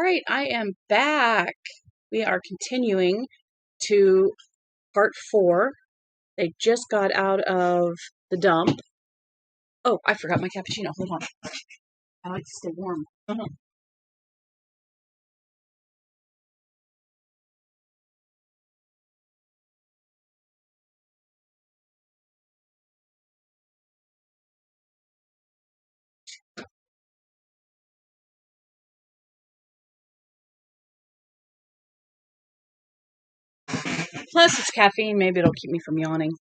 right, I am back. We are continuing to part 4. They just got out of the dump. Oh, I forgot my cappuccino. Hold on. I like to stay warm. Plus, it's caffeine. Maybe it'll keep me from yawning.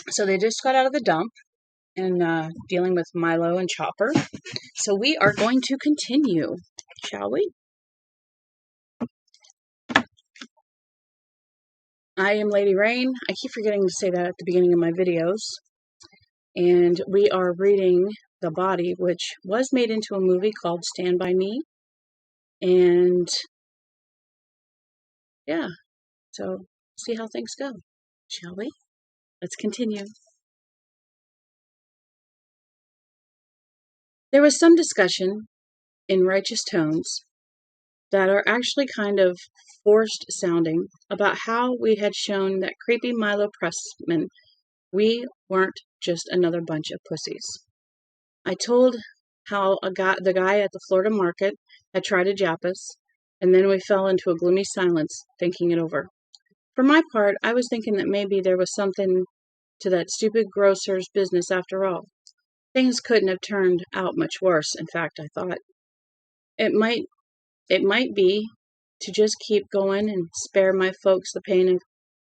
So they just got out of the dump and dealing with Milo and Chopper. So we are going to continue, shall we? I am Lady Rain. I keep forgetting to say that at the beginning of my videos. And we are reading The Body, which was made into a movie called Stand By Me. And yeah, so see how things go, shall we? Let's continue. There was some discussion in righteous tones that are actually kind of forced sounding about how we had shown that creepy Milo Pressman we weren't just another bunch of pussies. I told how the guy at the Florida market had tried to jap us, and then we fell into a gloomy silence, thinking it over. For my part, I was thinking that maybe there was something to that stupid grocer's business after all. Things couldn't have turned out much worse, in fact, I thought. It might be to just keep going and spare my folks the pain of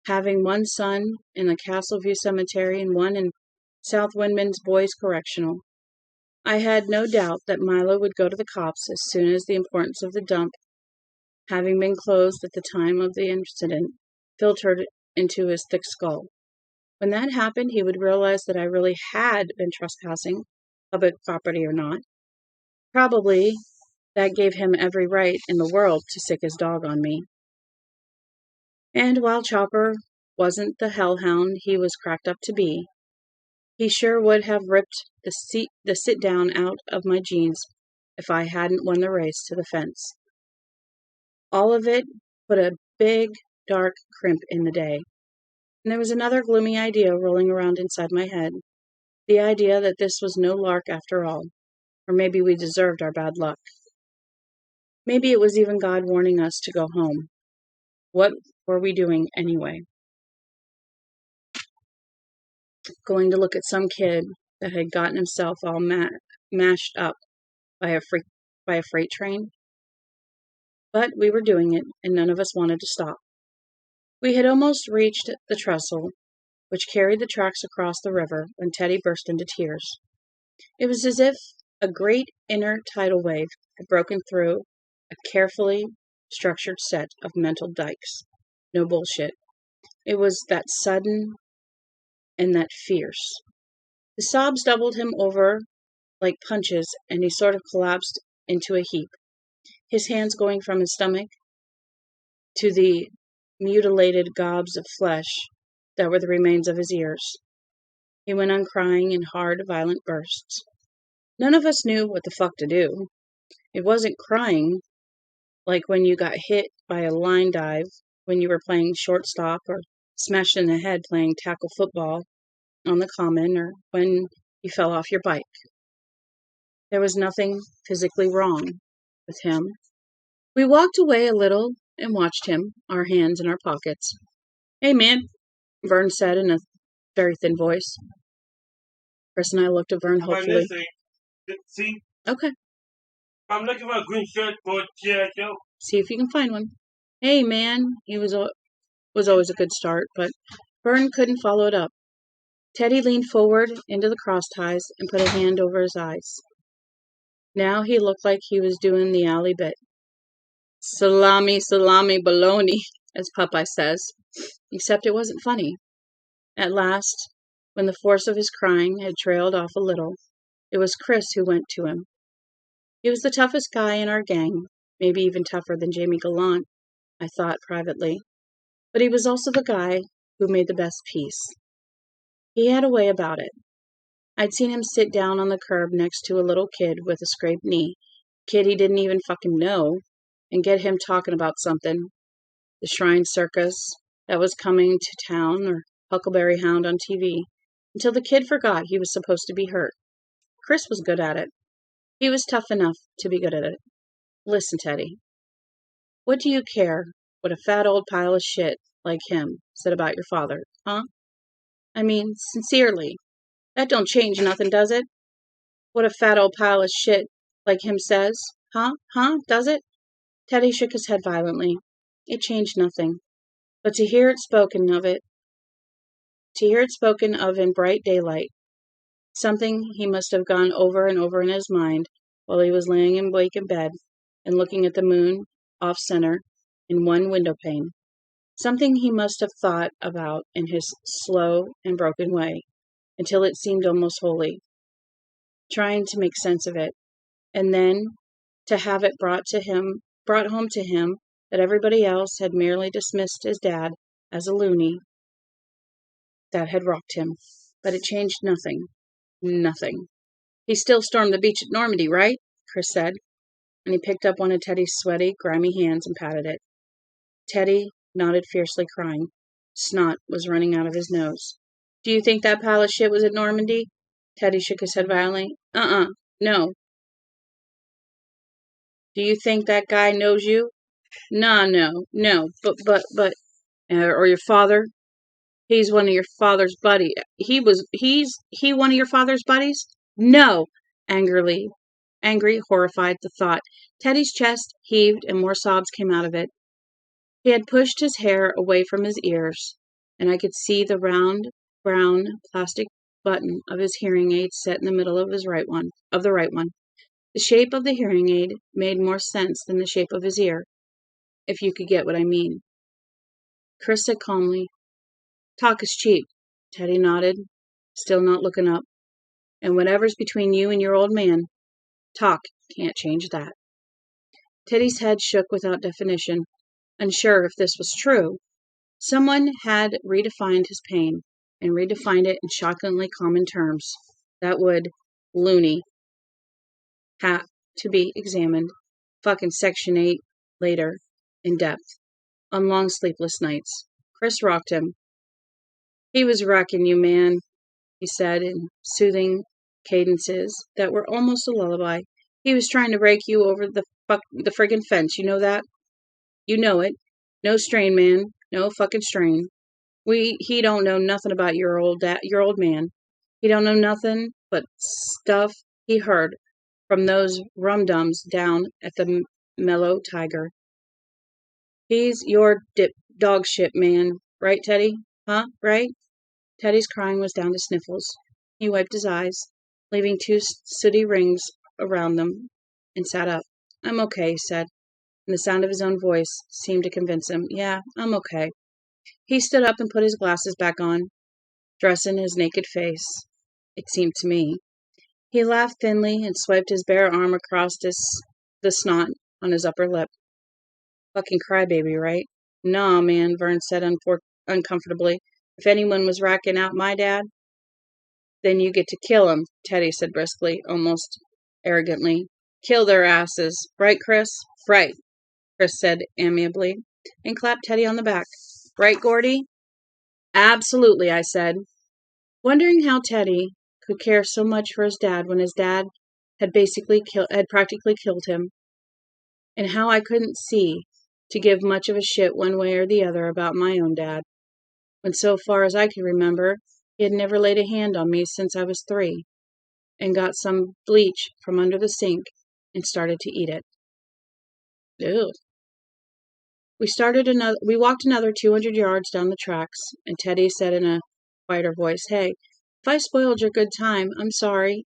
having one son in the Castleview Cemetery and one in South Windman's Boys Correctional. I had no doubt that Milo would go to the cops as soon as the importance of the dump, having been closed at the time of the incident, filtered into his thick skull. When that happened, he would realize that I really had been trespassing, public property or not. Probably that gave him every right in the world to sick his dog on me. And while Chopper wasn't the hellhound he was cracked up to be, he sure would have ripped the sit-down out of my jeans if I hadn't won the race to the fence. All of it put a big, dark crimp in the day. And there was another gloomy idea rolling around inside my head. The idea that this was no lark after all. Or maybe we deserved our bad luck. Maybe it was even God warning us to go home. What were we doing anyway? Going to look at some kid that had gotten himself all mashed up by a freight train? But we were doing it, and none of us wanted to stop. We had almost reached the trestle, which carried the tracks across the river, when Teddy burst into tears. It was as if a great inner tidal wave had broken through a carefully structured set of mental dikes. No bullshit. It was that sudden and that fierce. The sobs doubled him over like punches, and he sort of collapsed into a heap, his hands going from his stomach to the mutilated gobs of flesh that were the remains of his ears. He went on crying in hard, violent bursts. None of us knew what the fuck to do. It wasn't crying like when you got hit by a line dive when you were playing shortstop, or smashed in the head playing tackle football on the common, or when you fell off your bike. There was nothing physically wrong with him. We walked away a little and watched him, our hands in our pockets. "Hey, man," Vern said in a very thin voice. Chris and I looked at Vern hopefully. See? Okay. I'm looking for a green shirt for G.I. Joe. See if you can find one. "Hey, man," he was always a good start, but Vern couldn't follow it up. Teddy leaned forward into the cross ties and put a hand over his eyes. Now he looked like he was doing the alley bit. Salami, baloney, as Popeye says, except it wasn't funny. At last, when the force of his crying had trailed off a little, it was Chris who went to him. He was the toughest guy in our gang, maybe even tougher than Jamie Gallant, I thought privately, but he was also the guy who made the best peace. He had a way about it. I'd seen him sit down on the curb next to a little kid with a scraped knee, kid he didn't even fucking know, and get him talking about something. The Shrine Circus that was coming to town, or Huckleberry Hound on TV, until the kid forgot he was supposed to be hurt. Chris was good at it. He was tough enough to be good at it. Listen, Teddy. What do you care what a fat old pile of shit like him said about your father, huh? I mean, sincerely. That don't change nothing, does it? What a fat old pile of shit like him says, huh? Huh? Does it? Teddy shook his head violently. It changed nothing. But to hear it spoken of in bright daylight, something he must have gone over and over in his mind while he was laying in wake in bed and looking at the moon off center in one window pane. Something he must have thought about in his slow and broken way, until it seemed almost holy, trying to make sense of it, and then to have it brought home to him that everybody else had merely dismissed his dad as a loony. That had rocked him, but it changed nothing. Nothing. He still stormed the beach at Normandy, right? Chris said, and he picked up one of Teddy's sweaty, grimy hands and patted it. Teddy nodded fiercely, crying. Snot was running out of his nose. Do you think that pile of shit was at Normandy? Teddy shook his head violently. No. Do you think that guy knows you? Nah, no. But, or your father? He's one of your father's buddies. He's one of your father's buddies? No! Angry, horrified at the thought. Teddy's chest heaved and more sobs came out of it. He had pushed his hair away from his ears, and I could see the round, brown, plastic button of his hearing aid set in the middle of the right one. The shape of the hearing aid made more sense than the shape of his ear, if you could get what I mean. Chris said calmly, Talk is cheap. Teddy nodded, still not looking up. And whatever's between you and your old man, talk can't change that. Teddy's head shook without definition, unsure if this was true. Someone had redefined his pain, and redefined it in shockingly common terms. That would, loony, have to be examined. Fucking Section 8 later, in depth, on long sleepless nights. Chris rocked him. He was wrecking you, man, he said in soothing cadences that were almost a lullaby. He was trying to rake you over the friggin' fence, you know that? You know it. No strain, man. No fucking strain. He don't know nothing about your old man. He don't know nothing but stuff he heard from those rum-dums down at the Mellow Tiger. He's your dog shit, man. Right, Teddy? Huh? Right? Teddy's crying was down to sniffles. He wiped his eyes, leaving 2 sooty rings around them, and sat up. I'm okay, he said, and the sound of his own voice seemed to convince him. Yeah, I'm okay. He stood up and put his glasses back on, dressing his naked face, it seemed to me. He laughed thinly and swiped his bare arm across the snot on his upper lip. Fucking crybaby, right? Nah, man, Vern said uncomfortably. If anyone was racking out my dad, then you get to kill him, Teddy said briskly, almost arrogantly. Kill their asses. Right, Chris? Right, Chris said amiably, and clapped Teddy on the back. Right, Gordy? Absolutely, I said, wondering how Teddy could care so much for his dad when his dad had practically killed him, and how I couldn't see to give much of a shit one way or the other about my own dad, when so far as I could remember, he had never laid a hand on me since I was 3, and got some bleach from under the sink and started to eat it. Ew. We walked another 200 yards down the tracks, and Teddy said in a quieter voice, Hey, if I spoiled your good time, I'm sorry.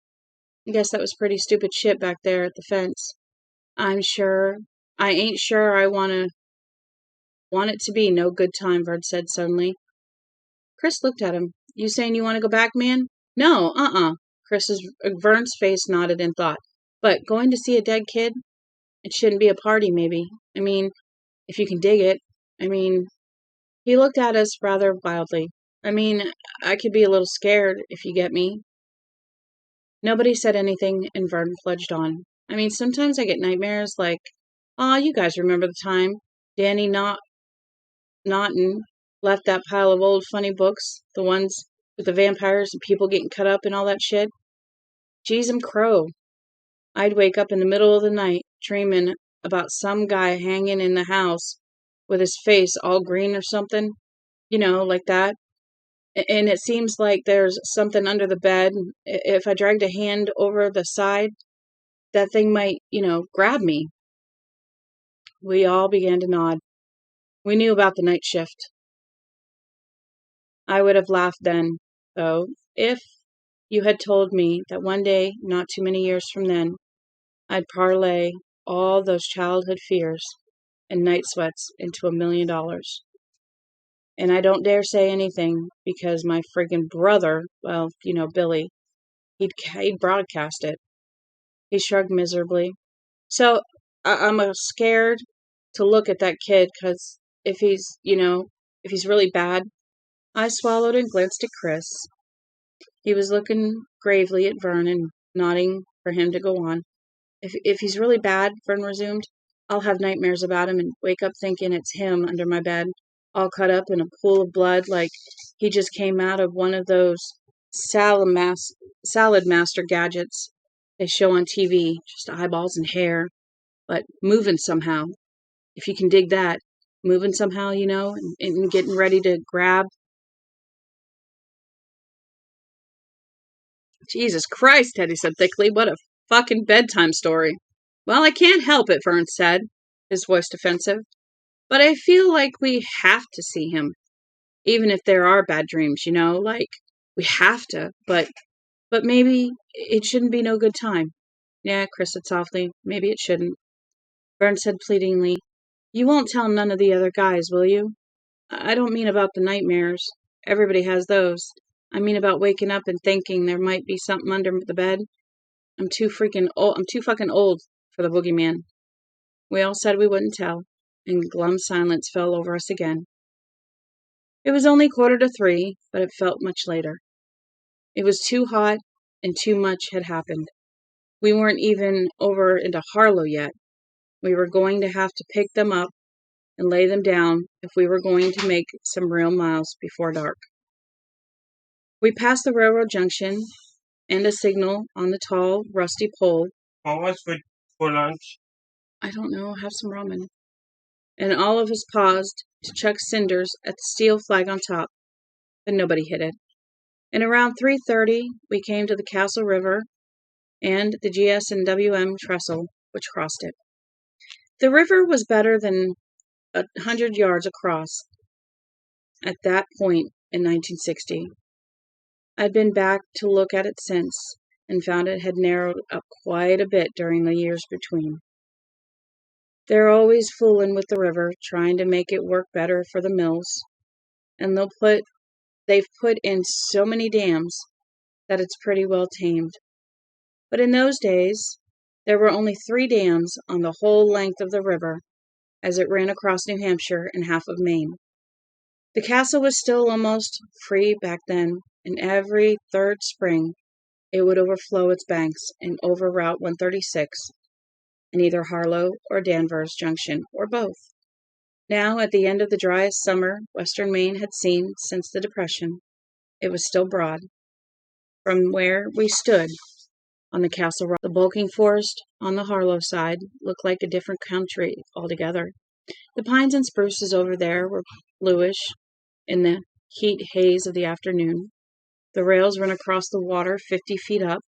I guess that was pretty stupid shit back there at the fence. I ain't sure I want it to be no good time, Vern said suddenly. Chris looked at him. You saying you want to go back, man? No, Vern's face nodded in thought. But going to see a dead kid? It shouldn't be a party, maybe. I mean, if you can dig it. I mean, he looked at us rather wildly. I mean, I could be a little scared, if you get me. Nobody said anything, and Vern pledged on. I mean, sometimes I get nightmares like, you guys remember the time Danny Naughton left that pile of old funny books, the ones with the vampires and people getting cut up and all that shit? Jeez, crow. I'd wake up in the middle of the night dreaming about some guy hanging in the house with his face all green or something, like that. And it seems like there's something under the bed. If I dragged a hand over the side, that thing might, grab me. We all began to nod. We knew about the night shift. I would have laughed then, though, if you had told me that one day, not too many years from then, I'd parlay all those childhood fears and night sweats into $1 million. And I don't dare say anything because my friggin' brother, well, Billy, he'd broadcast it. He shrugged miserably. So I'm scared to look at that kid because if he's really bad. I swallowed and glanced at Chris. He was looking gravely at Vern and nodding for him to go on. If he's really bad, Vern resumed, I'll have nightmares about him and wake up thinking it's him under my bed, all cut up in a pool of blood like he just came out of one of those salad master gadgets they show on TV, just eyeballs and hair, but moving somehow. If you can dig that, moving somehow, and getting ready to grab. Jesus Christ, Teddy said thickly. What a fucking bedtime story. Well, I can't help it, Vern said, his voice defensive. But I feel like we have to see him. Even if there are bad dreams, like, we have to, but maybe it shouldn't be no good time. Yeah, Chris said softly, maybe it shouldn't. Vern said pleadingly, you won't tell none of the other guys, will you? I don't mean about the nightmares. Everybody has those. I mean about waking up and thinking there might be something under the bed. I'm too fucking old for the boogeyman. We all said we wouldn't tell, and glum silence fell over us again. It was only 2:45, but it felt much later. It was too hot, and too much had happened. We weren't even over into Harlow yet. We were going to have to pick them up and lay them down if we were going to make some real miles before dark. We passed the railroad junction and a signal on the tall, rusty pole. How much for lunch? I don't know, have some ramen. And all of us paused to chuck cinders at the steel flag on top, but nobody hit it. And around 3:30, we came to the Castle River and the GS&WM trestle, which crossed it. The river was better than 100 yards across at that point in 1960. I'd been back to look at it since, and found it had narrowed up quite a bit during the years between. They're always fooling with the river, trying to make it work better for the mills, and they've put in so many dams that it's pretty well tamed. But in those days, there were only 3 dams on the whole length of the river, as it ran across New Hampshire and half of Maine. The castle was still almost free back then, and every 3rd spring it would overflow its banks and over Route 136 in either Harlow or Danvers Junction, or both. Now, at the end of the driest summer western Maine had seen since the Depression, it was still broad. From where we stood on the Castle Rock, the bulking forest on the Harlow side looked like a different country altogether. The pines and spruces over there were bluish in the heat haze of the afternoon. The rails ran across the water 50 feet up,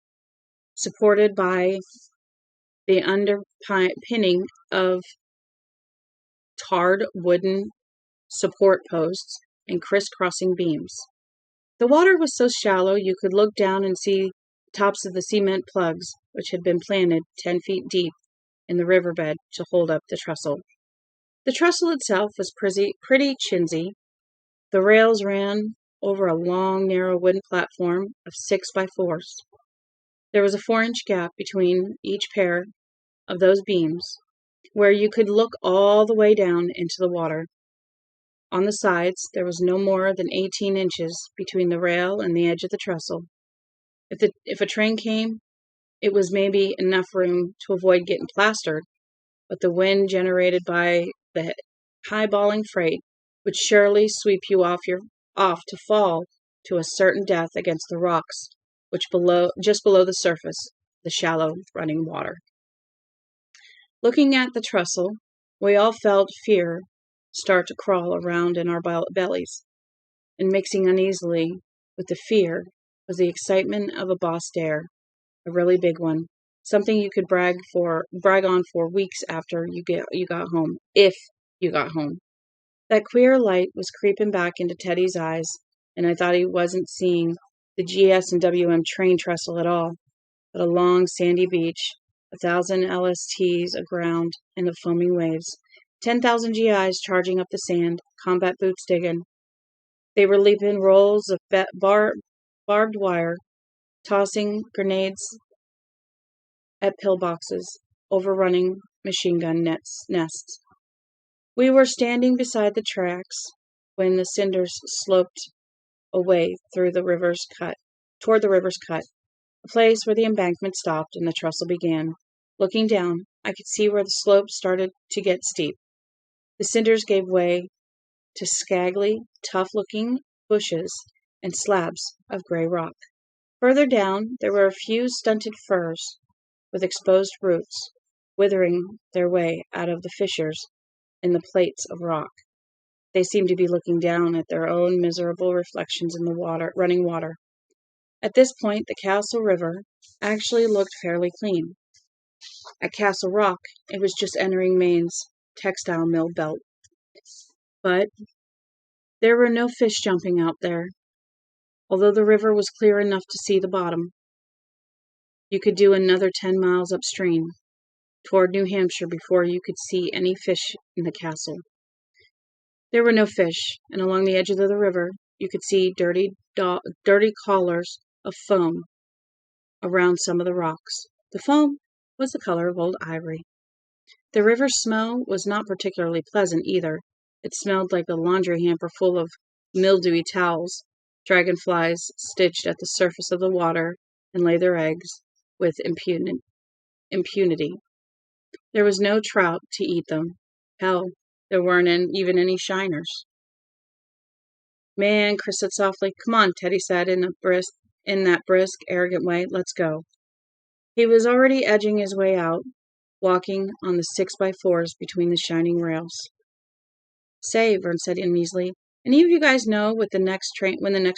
supported by the underpinning of tarred wooden support posts and crisscrossing beams. The water was so shallow you could look down and see tops of the cement plugs, which had been planted 10 feet deep in the riverbed to hold up the trestle. The trestle itself was pretty chintzy. The rails ran over a long, narrow wooden platform of 6x4s. There was a 4-inch gap between each pair of those beams, where you could look all the way down into the water. On the sides, there was no more than 18 inches between the rail and the edge of the trestle. If a train came, It was maybe enough room to avoid getting plastered, but the wind generated by the highballing freight would surely sweep you off to fall to a certain death against the rocks, just below the surface, the shallow running water. Looking at the trestle, we all felt fear start to crawl around in our bellies, and mixing uneasily with the fear was the excitement of a boss dare, a really big one, something you could brag on for weeks after you got home, if you got home. That queer light was creeping back into Teddy's eyes, and I thought he wasn't seeing the GS and WM train trestle at all, but a long sandy beach, 1,000 LSTs aground in the foaming waves, 10,000 GIs charging up the sand, combat boots digging. They were leaping rolls of barbed wire, tossing grenades at pillboxes, overrunning machine gun nests. We were standing beside the tracks when the cinders sloped away toward the river's cut, a place where the embankment stopped and the trestle began. Looking down, I could see where the slope started to get steep. The cinders gave way to scraggly, tough-looking bushes and slabs of gray rock. Further down, there were a few stunted firs with exposed roots, withering their way out of the fissures in the plates of rock. They seemed to be looking down at their own miserable reflections in the running water. At this point, the Castle River actually looked fairly clean. At Castle Rock, it was just entering Maine's textile mill belt. But there were no fish jumping out there, although the river was clear enough to see the bottom. You could do another 10 miles upstream, toward New Hampshire, before you could see any fish in the castle. There were no fish, and along the edge of the river, you could see dirty collars of foam around some of the rocks. The foam was the color of old ivory. The river's smell was not particularly pleasant either. It smelled like a laundry hamper full of mildewy towels. Dragonflies stitched at the surface of the water and lay their eggs with impunity. There was no trout to eat them. Hell, there weren't even any shiners. Man, Chris said softly. Come on, Teddy said in that brisk, arrogant way. Let's go. He was already edging his way out, walking on the 6x4s between the shining rails. Say, Vern said uneasily, any of you guys know when the next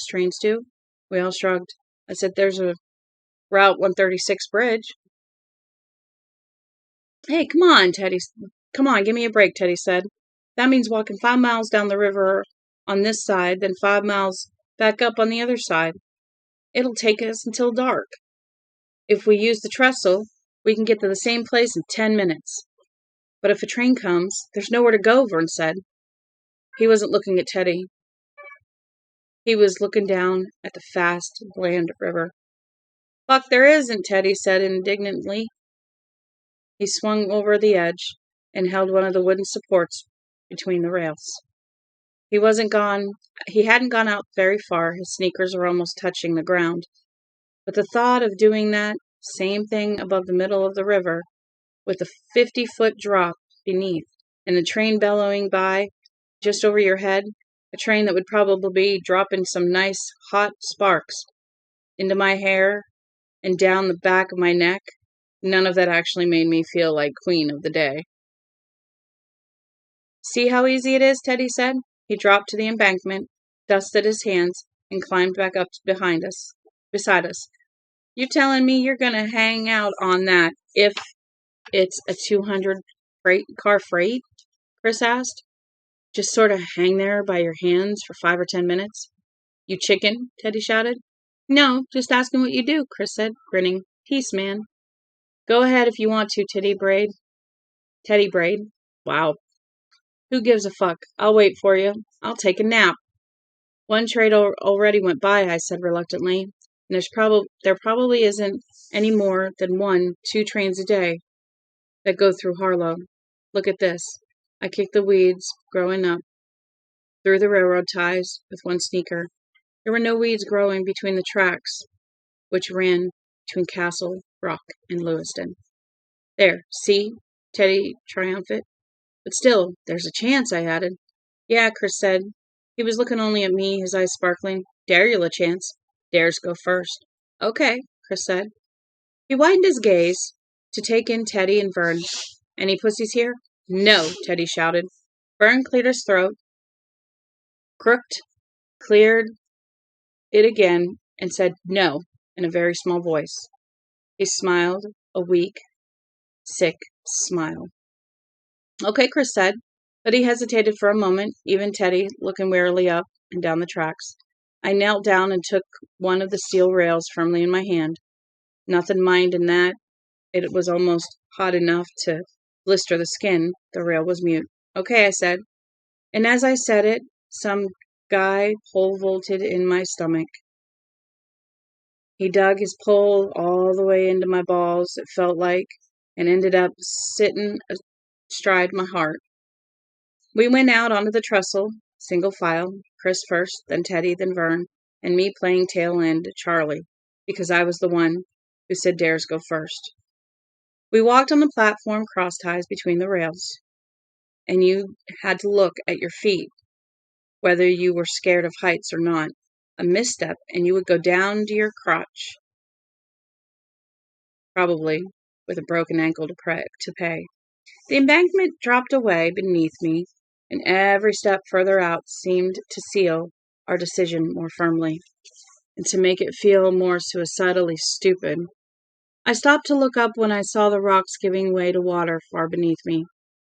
train's due? We all shrugged. I said, there's a Route 136 bridge. Hey, come on, give me a break, Teddy said. That means walking 5 miles down the river on this side, then 5 miles back up on the other side. It'll take us until dark. If we use the trestle, we can get to the same place in 10 minutes. But if a train comes, there's nowhere to go, Vern said. He wasn't looking at Teddy. He was looking down at the fast, bland river. Fuck, there isn't, Teddy said indignantly. He swung over the edge and held one of the wooden supports between the rails. He hadn't gone out very far. His sneakers were almost touching the ground. But the thought of doing that same thing above the middle of the river, with a 50-foot drop beneath, and the train bellowing by just over your head, a train that would probably be dropping some nice hot sparks into my hair and down the back of my neck, none of that actually made me feel like queen of the day. See how easy it is, Teddy said. He dropped to the embankment, dusted his hands, and climbed back up beside us. You telling me you're going to hang out on that if it's a 200-car freight? Chris asked. Just sort of hang there by your hands for 5 or 10 minutes? You chicken, Teddy shouted. No, just asking what you do, Chris said, grinning. Peace, man. Go ahead if you want to, Teddy Braid. Wow. Who gives a fuck? I'll wait for you. I'll take a nap. One train already went by, I said reluctantly. And there probably isn't any more than 1-2 trains a day that go through Harlow. Look at this. I kicked the weeds growing up through the railroad ties with one sneaker. There were no weeds growing between the tracks, which ran between Castle Rock and Lewiston. There, see? Teddy triumphant. But still, there's a chance, I added. Yeah, Chris said. He was looking only at me, his eyes sparkling. Dare you, LaChance. Dares go first. Okay, Chris said. He widened his gaze to take in Teddy and Vern. Any pussies here? No, Teddy shouted. Vern cleared his throat, crooked, cleared it again, and said no in a very small voice. He smiled, a weak, sick smile. Okay, Chris said, but he hesitated for a moment, even Teddy looking wearily up and down the tracks. I knelt down and took one of the steel rails firmly in my hand. Nothing mind in that. It was almost hot enough to blister the skin. The rail was mute. Okay, I said. And as I said it, some guy pole-vaulted in my stomach. He dug his pole all the way into my balls, it felt like, and ended up sitting astride my heart. We went out onto the trestle, single file, Chris first, then Teddy, then Vern, and me playing tail end Charlie, because I was the one who said dares go first. We walked on the platform cross-ties between the rails, and you had to look at your feet, whether you were scared of heights or not. A misstep, and you would go down to your crotch, probably with a broken ankle to pay. The embankment dropped away beneath me, and every step further out seemed to seal our decision more firmly, and to make it feel more suicidally stupid. I stopped to look up when I saw the rocks giving way to water far beneath me.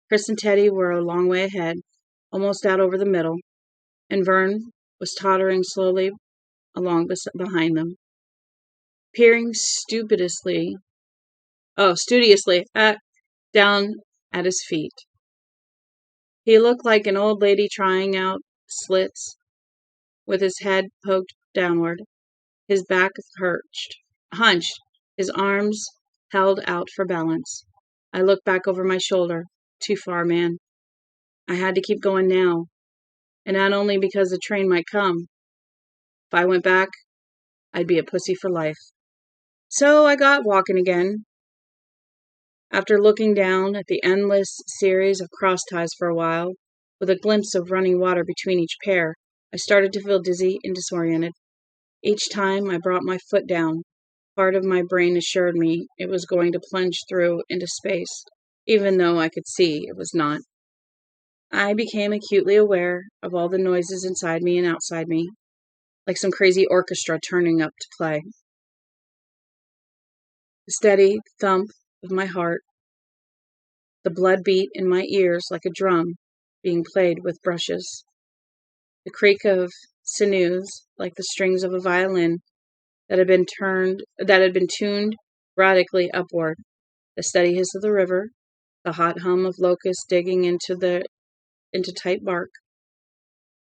Chris and Teddy were a long way ahead, almost out over the middle, and Vern was tottering slowly along behind them, peering studiously down at his feet. He looked like an old lady trying out slits, with his head poked downward, his back hunched, his arms held out for balance. I looked back over my shoulder. Too far, man. I had to keep going now, and not only because the train might come. If I went back, I'd be a pussy for life. So I got walking again. After looking down at the endless series of cross ties for a while, with a glimpse of running water between each pair, I started to feel dizzy and disoriented. Each time I brought my foot down, part of my brain assured me it was going to plunge through into space, even though I could see it was not. I became acutely aware of all the noises inside me and outside me, like some crazy orchestra turning up to play. The steady thump of my heart, the blood beat in my ears like a drum being played with brushes, the creak of sinews like the strings of a violin that had been tuned radically upward, the steady hiss of the river, the hot hum of locusts digging into tight bark,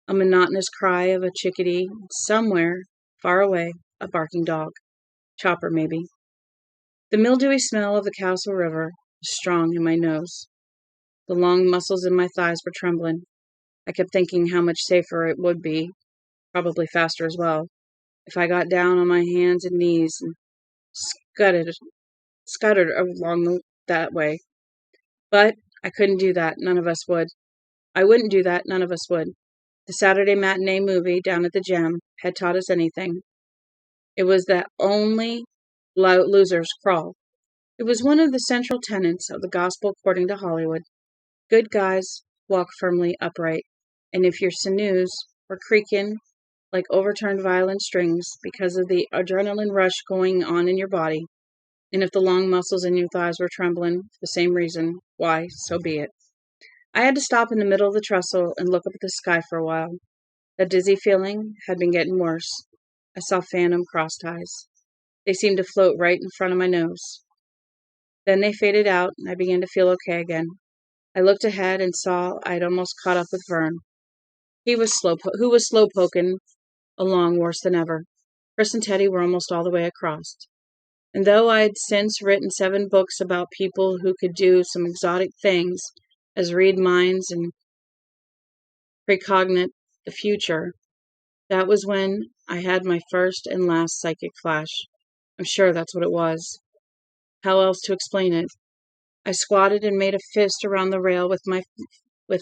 a monotonous cry of a chickadee, somewhere far away, a barking dog. Chopper, maybe. The mildewy smell of the Castle River was strong in my nose. The long muscles in my thighs were trembling. I kept thinking how much safer it would be, probably faster as well, if I got down on my hands and knees and scuttered along that way. But I couldn't do that. None of us would. I wouldn't do that. None of us would. The Saturday matinee movie down at the Gem had taught us anything. It was that only losers crawl. It was one of the central tenets of the gospel according to Hollywood. Good guys walk firmly upright, and if your sinews were creaking like overturned violin strings because of the adrenaline rush going on in your body, and if the long muscles in your thighs were trembling for the same reason, why, so be it. I had to stop in the middle of the trestle and look up at the sky for a while. That dizzy feeling had been getting worse. I saw phantom cross ties. They seemed to float right in front of my nose. Then they faded out, and I began to feel okay again. I looked ahead and saw I'd almost caught up with Vern. Who was slow poking along worse than ever. Chris and Teddy were almost all the way across. And though I'd since written 7 books about people who could do some exotic things, as read minds and precognate the future, that was when I had my first and last psychic flash. I'm sure that's what it was. How else to explain it? I squatted and made a fist around the rail with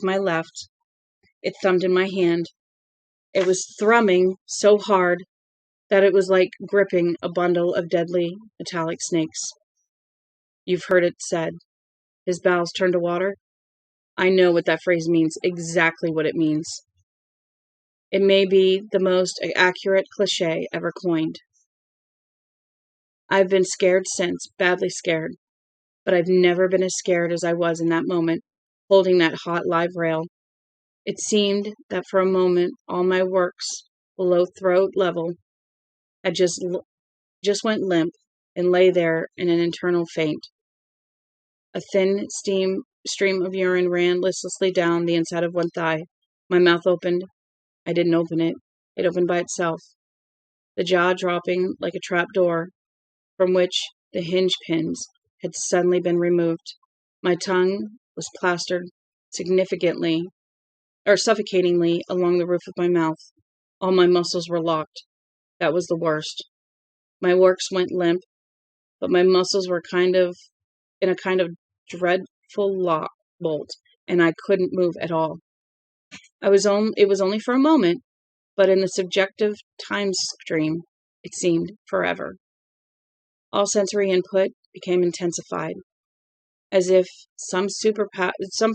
my left. It thumbed in my hand. It was thrumming so hard that it was like gripping a bundle of deadly metallic snakes. You've heard it said, his bowels turned to water. I know what that phrase means, exactly what it means. It may be the most accurate cliche ever coined. I've been scared since, badly scared, but I've never been as scared as I was in that moment, holding that hot live rail. It seemed that for a moment all my works below throat level had just went limp and lay there in an internal faint. A thin stream of urine ran listlessly down the inside of one thigh. My mouth opened. I didn't open it. It opened by itself, the jaw dropping like a trap door from which the hinge pins had suddenly been removed. My tongue was plastered suffocatingly along the roof of my mouth. All my muscles were locked. That was the worst. My works went limp, but my muscles were in a kind of dreadful lock bolt, and I couldn't move at all. It was only for a moment, but in the subjective time stream, it seemed forever. All sensory input became intensified, as if some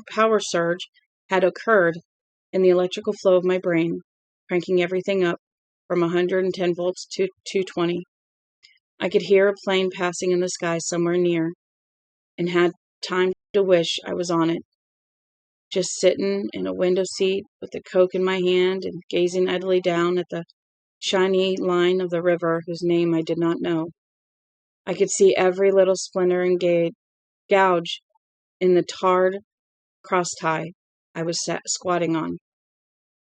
power surge had occurred in the electrical flow of my brain, cranking everything up from 110 volts to 220. I could hear a plane passing in the sky somewhere near, and had time to wish I was on it, just sitting in a window seat with a Coke in my hand and gazing idly down at the shiny line of the river whose name I did not know. I could see every little splinter and gouge in the tarred crosstie I was squatting on,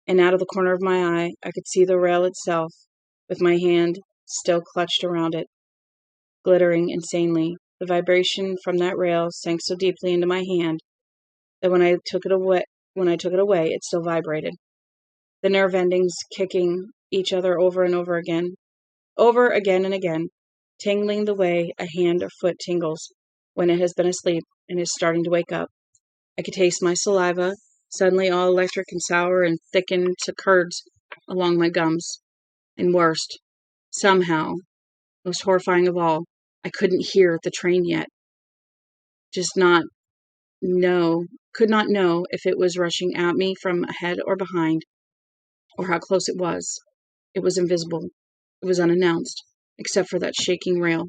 and out of the corner of my eye I could see the rail itself, with my hand still clutched around it, glittering insanely. The vibration from that rail sank so deeply into my hand that when I took it away, it still vibrated. The nerve endings kicking each other over and over again and again, tingling the way a hand or foot tingles when it has been asleep and is starting to wake up. I could taste my saliva, suddenly all electric and sour and thickened to curds along my gums. And worst, somehow, most horrifying of all, I couldn't hear the train yet. Could not know if it was rushing at me from ahead or behind, or how close it was. It was invisible. It was unannounced, except for that shaking rail.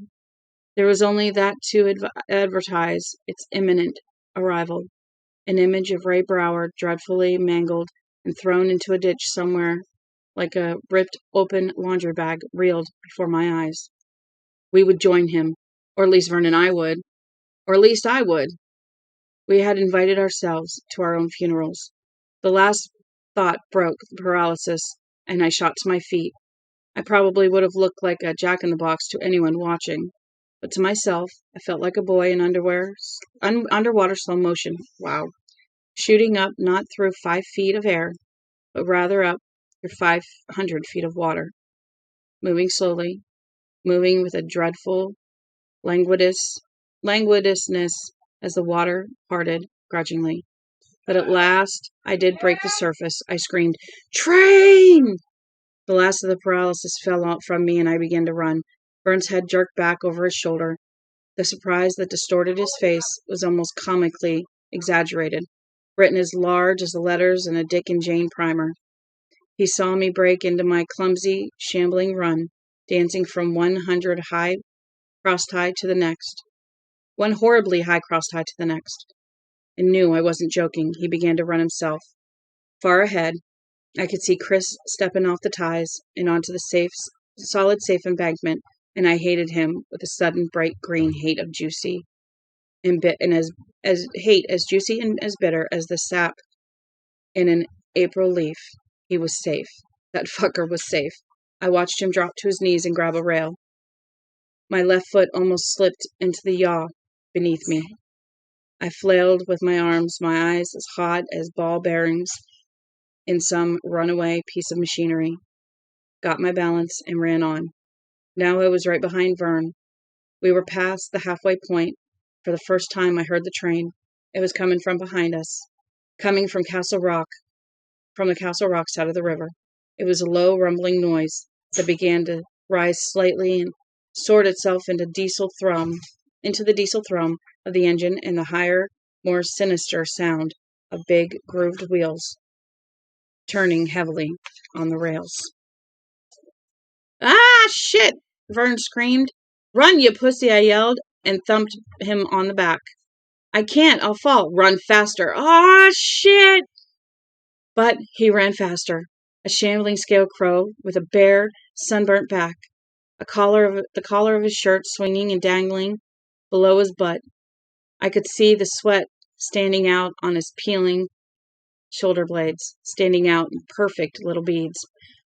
There was only that to advertise its imminent arrival. An image of Ray Brower, dreadfully mangled and thrown into a ditch somewhere, like a ripped open laundry bag, reeled before my eyes. We would join him, or at least Vern and I would, or at least I would. We had invited ourselves to our own funerals. The last thought broke the paralysis, and I shot to my feet. I probably would have looked like a jack-in-the-box to anyone watching, but to myself, I felt like a boy in underwater slow motion. Wow. Shooting up not through 5 feet of air, but rather up through 500 feet of water. Moving slowly, moving with a dreadful languidousness as the water parted grudgingly. But at last I did break the surface. I screamed, "Train!" The last of the paralysis fell out from me and I began to run. Vern's head jerked back over his shoulder. The surprise that distorted his face was almost comically exaggerated, written as large as the letters in a Dick and Jane primer. He saw me break into my clumsy, shambling run, dancing from 100 high cross-tie to the next, one horribly high cross-tie to the next, and knew I wasn't joking. He began to run himself. Far ahead, I could see Chris stepping off the ties and onto the solid safe embankment, and I hated him with a sudden bright green hate of juicy and as juicy and as bitter as the sap in an April leaf. He was safe. That fucker was safe. I watched him drop to his knees and grab a rail. My left foot almost slipped into the yaw beneath me. I flailed with my arms, my eyes as hot as ball bearings in some runaway piece of machinery, got my balance, and ran on. Now I was right behind Vern. We were past the halfway point. For the first time, I heard the train. It was coming from behind us, coming from the Castle Rock side of the river. It was a low, rumbling noise that began to rise slightly and sort itself into the diesel thrum of the engine and the higher, more sinister sound of big, grooved wheels turning heavily on the rails. "Ah, shit!" Vern screamed. "Run, you pussy," I yelled, and thumped him on the back. "I can't, I'll fall." "Run faster." "Ah, shit!" But he ran faster. A shambling scarecrow with a bare, sunburnt back, the collar of his shirt swinging and dangling below his butt. I could see the sweat standing out on his peeling shoulder blades, standing out in perfect little beads.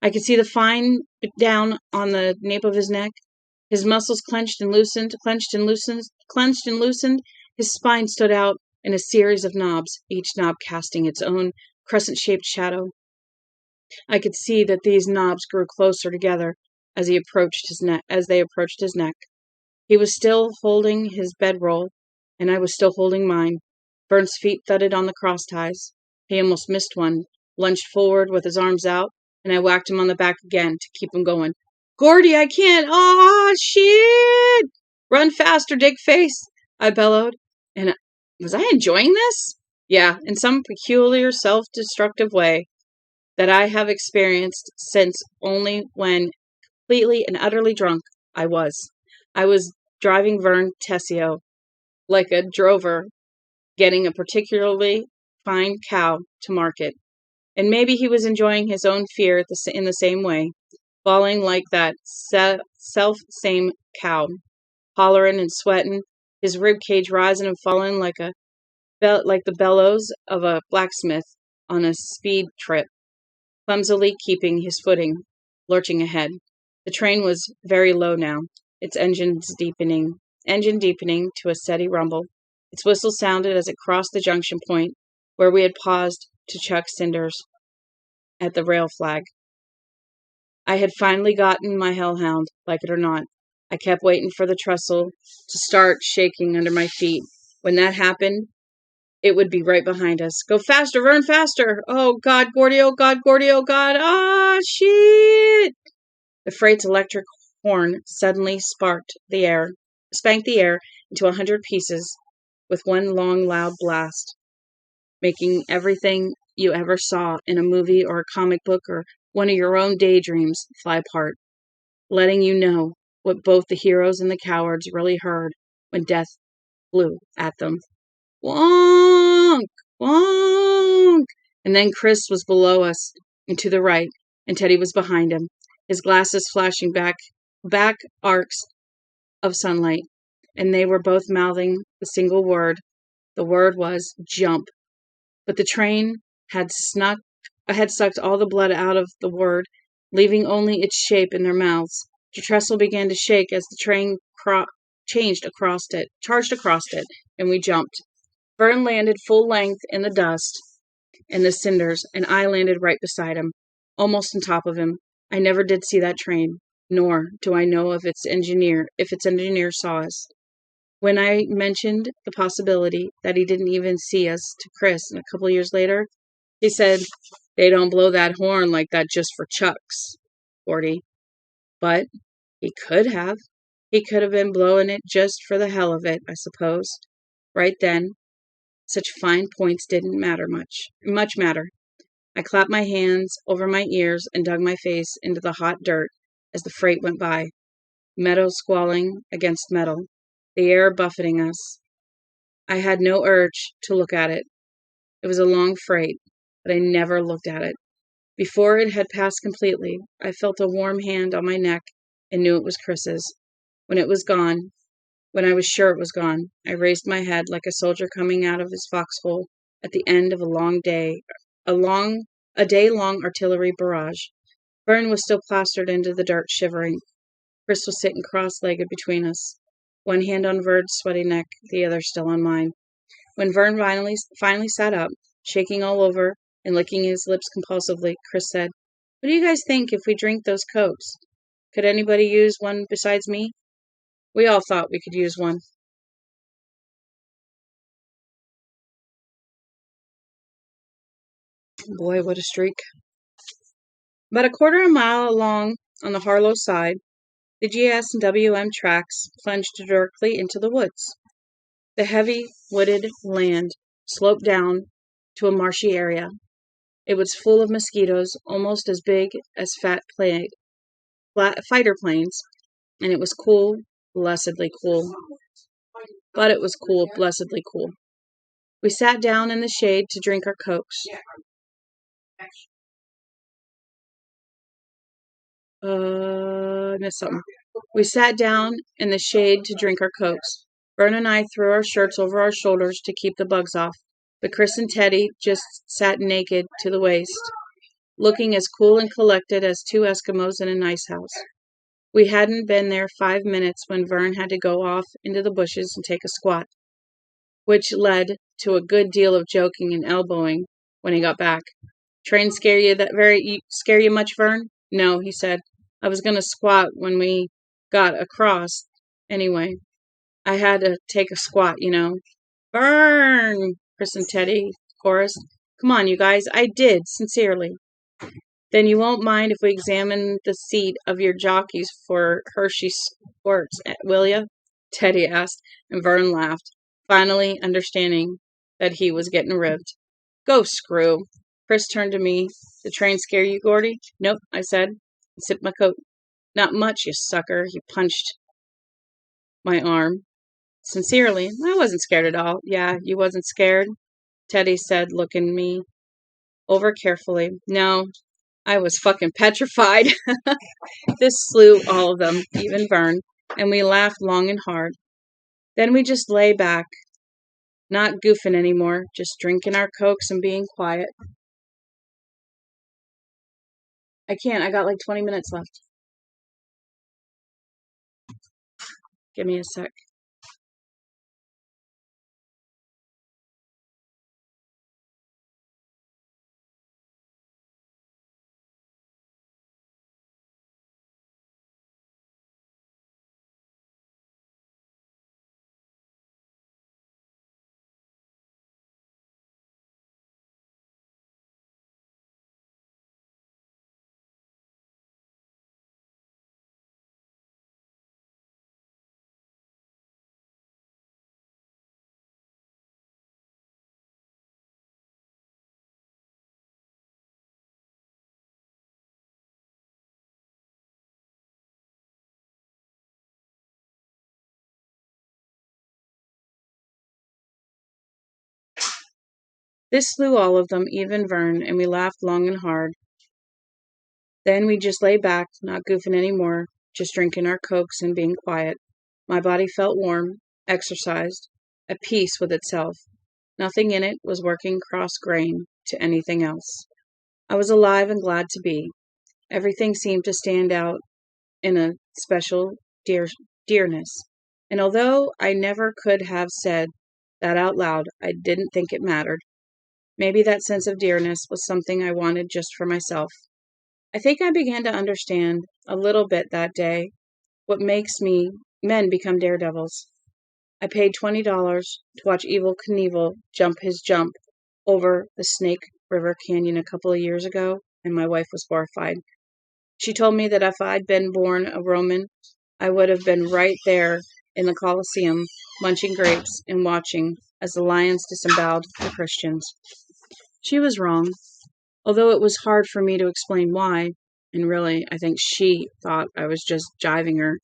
I could see the fine down on the nape of his neck. His muscles clenched and loosened. His spine stood out in a series of knobs, each knob casting its own crescent-shaped shadow. I could see that these knobs grew closer together as they approached his neck. He was still holding his bedroll, and I was still holding mine. Vern's feet thudded on the cross ties. He almost missed one, lunged forward with his arms out, and I whacked him on the back again to keep him going. "Gordy, I can't! Aw, shit! Run faster, dickface!" I bellowed. And was I enjoying this? Yeah, in some peculiar self-destructive way that I have experienced since only when completely and utterly drunk I was. I was driving Vern Tessio like a drover getting a particularly fine cow to market. And maybe he was enjoying his own fear in the same way, falling like that self-same cow, hollering and sweating, his rib cage rising and falling like the bellows of a blacksmith on a speed trip, clumsily keeping his footing, lurching ahead. The train was very low now, its engine deepening to a steady rumble. Its whistle sounded as it crossed the junction point where we had paused to chuck cinders at the rail flag. I had finally gotten my hellhound, like it or not. I kept waiting for the trestle to start shaking under my feet. When that happened, it would be right behind us. "Go faster, Vern, faster! Oh, God, Gordy, oh, God, Gordy, oh, God! Ah, shit!" The freight's electric horn suddenly spanked the air into 100 pieces with one long, loud blast, making everything you ever saw in a movie or a comic book or one of your own daydreams fly apart, letting you know what both the heroes and the cowards really heard when death flew at them. Wonk! Wonk! And then Chris was below us and to the right, and Teddy was behind him, his glasses flashing back arcs of sunlight, and they were both mouthing the single word. The word was jump. But the train had sucked all the blood out of the word, leaving only its shape in their mouths. The trestle began to shake as the train charged across it, and we jumped. Vern landed full length in the dust and the cinders, and I landed right beside him, almost on top of him. I never did see that train, nor do I know if its engineer saw us. When I mentioned the possibility that he didn't even see us to Chris, and a couple years later, he said, "They don't blow that horn like that just for chucks, Gordy." But he could have. He could have been blowing it just for the hell of it, I suppose. Right then, such fine points didn't much matter. I clapped my hands over my ears and dug my face into the hot dirt as the freight went by, metal squalling against metal, the air buffeting us. I had no urge to look at it. It was a long freight, but I never looked at it. Before it had passed completely, I felt a warm hand on my neck and knew it was Chris's. When it was gone, when I was sure it was gone, I raised my head like a soldier coming out of his foxhole at the end of a day-long artillery barrage. Vern was still plastered into the dirt, shivering. Chris was sitting cross-legged between us, one hand on Vern's sweaty neck, the other still on mine. When Vern finally sat up, shaking all over and licking his lips compulsively, Chris said, "What do you guys think if we drink those Cokes? Could anybody use one besides me?" We all thought we could use one. Boy, what a streak. About a quarter of a mile along on the Harlow side, the GS and WM tracks plunged directly into the woods. The heavy, wooded land sloped down to a marshy area. It was full of mosquitoes, almost as big as fighter planes, and it was cool, blessedly cool. But it was cool, blessedly cool. We sat down in the shade to drink our cokes. I missed something. We sat down in the shade to drink our cokes. Vern and I threw our shirts over our shoulders to keep the bugs off, but Chris and Teddy just sat naked to the waist, looking as cool and collected as two Eskimos in an ice house. We hadn't been there 5 minutes when Vern had to go off into the bushes and take a squat, which led to a good deal of joking and elbowing when he got back. Train scare you much, Vern? No, he said. I was going to squat when we got across. Anyway, I had to take a squat, you know. Vern! Chris and Teddy chorused. Come on, you guys. I did, sincerely. Then you won't mind if we examine the seat of your jockeys for Hershey squirts, will ya? Teddy asked, and Vern laughed, finally understanding that he was getting ribbed. Go screw. Chris turned to me. The train scare you, Gordy? Nope, I said, and sipped my coat. Not much, you sucker. He punched my arm. Sincerely, I wasn't scared at all. Yeah, you wasn't scared? Teddy said, looking me over carefully. No, I was fucking petrified. This slew all of them, even Vern, and we laughed long and hard. Then we just lay back, not goofing anymore, just drinking our cokes and being quiet. I can't, I got like 20 minutes left. Give me a sec. This slew all of them, even Vern, and we laughed long and hard. Then we just lay back, not goofing anymore, just drinking our cokes and being quiet. My body felt warm, exercised, at peace with itself. Nothing in it was working cross-grain to anything else. I was alive and glad to be. Everything seemed to stand out in a special dearness. And although I never could have said that out loud, I didn't think it mattered. Maybe that sense of dearness was something I wanted just for myself. I think I began to understand a little bit that day what makes men become daredevils. I paid $20 to watch Evel Knievel jump his jump over the Snake River Canyon a couple of years ago, and my wife was horrified. She told me that if I'd been born a Roman, I would have been right there in the Colosseum, munching grapes and watching as the lions disemboweled the Christians. She was wrong, although it was hard for me to explain why, and really, I think she thought I was just jiving her.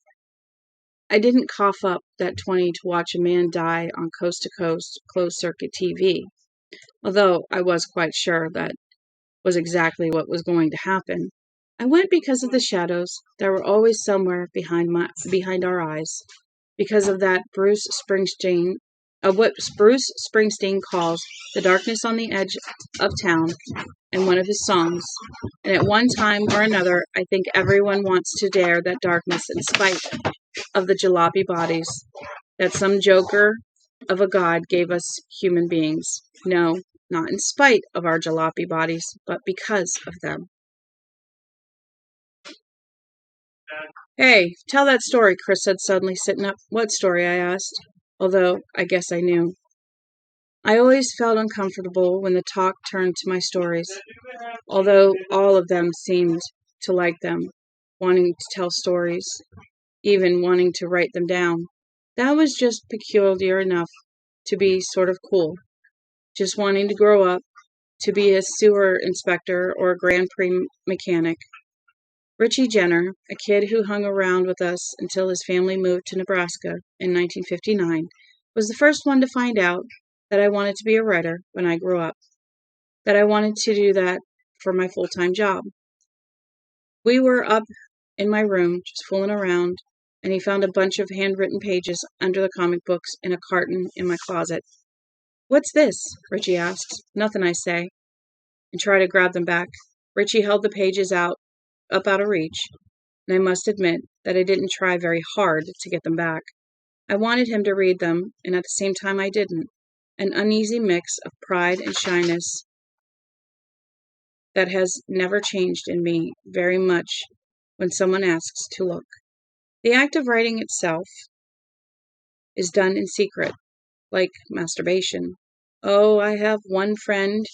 I didn't cough up that 20 to watch a man die on coast-to-coast, closed-circuit TV, although I was quite sure that was exactly what was going to happen. I went because of the shadows that were always somewhere behind our eyes, because of that what Bruce Springsteen calls the darkness on the edge of town in one of his songs. And at one time or another, I think everyone wants to dare that darkness in spite of the jalopy bodies that some joker of a god gave us human beings. No, not in spite of our jalopy bodies, but because of them. Hey, tell that story, Chris said suddenly, sitting up. What story? I asked, although I guess I knew. I always felt uncomfortable when the talk turned to my stories, although all of them seemed to like them, wanting to tell stories, even wanting to write them down. That was just peculiar enough to be sort of cool, just wanting to grow up, to be a sewer inspector or a Grand Prix mechanic. Richie Jenner, a kid who hung around with us until his family moved to Nebraska in 1959, was the first one to find out that I wanted to be a writer when I grew up, that I wanted to do that for my full-time job. We were up in my room just fooling around, and he found a bunch of handwritten pages under the comic books in a carton in my closet. What's this? Richie asks. Nothing, I say, and try to grab them back. Richie held the pages up out of reach, and I must admit that I didn't try very hard to get them back. I wanted him to read them, and at the same time I didn't. An uneasy mix of pride and shyness that has never changed in me very much when someone asks to look. The act of writing itself is done in secret, like masturbation. Oh, I have one friend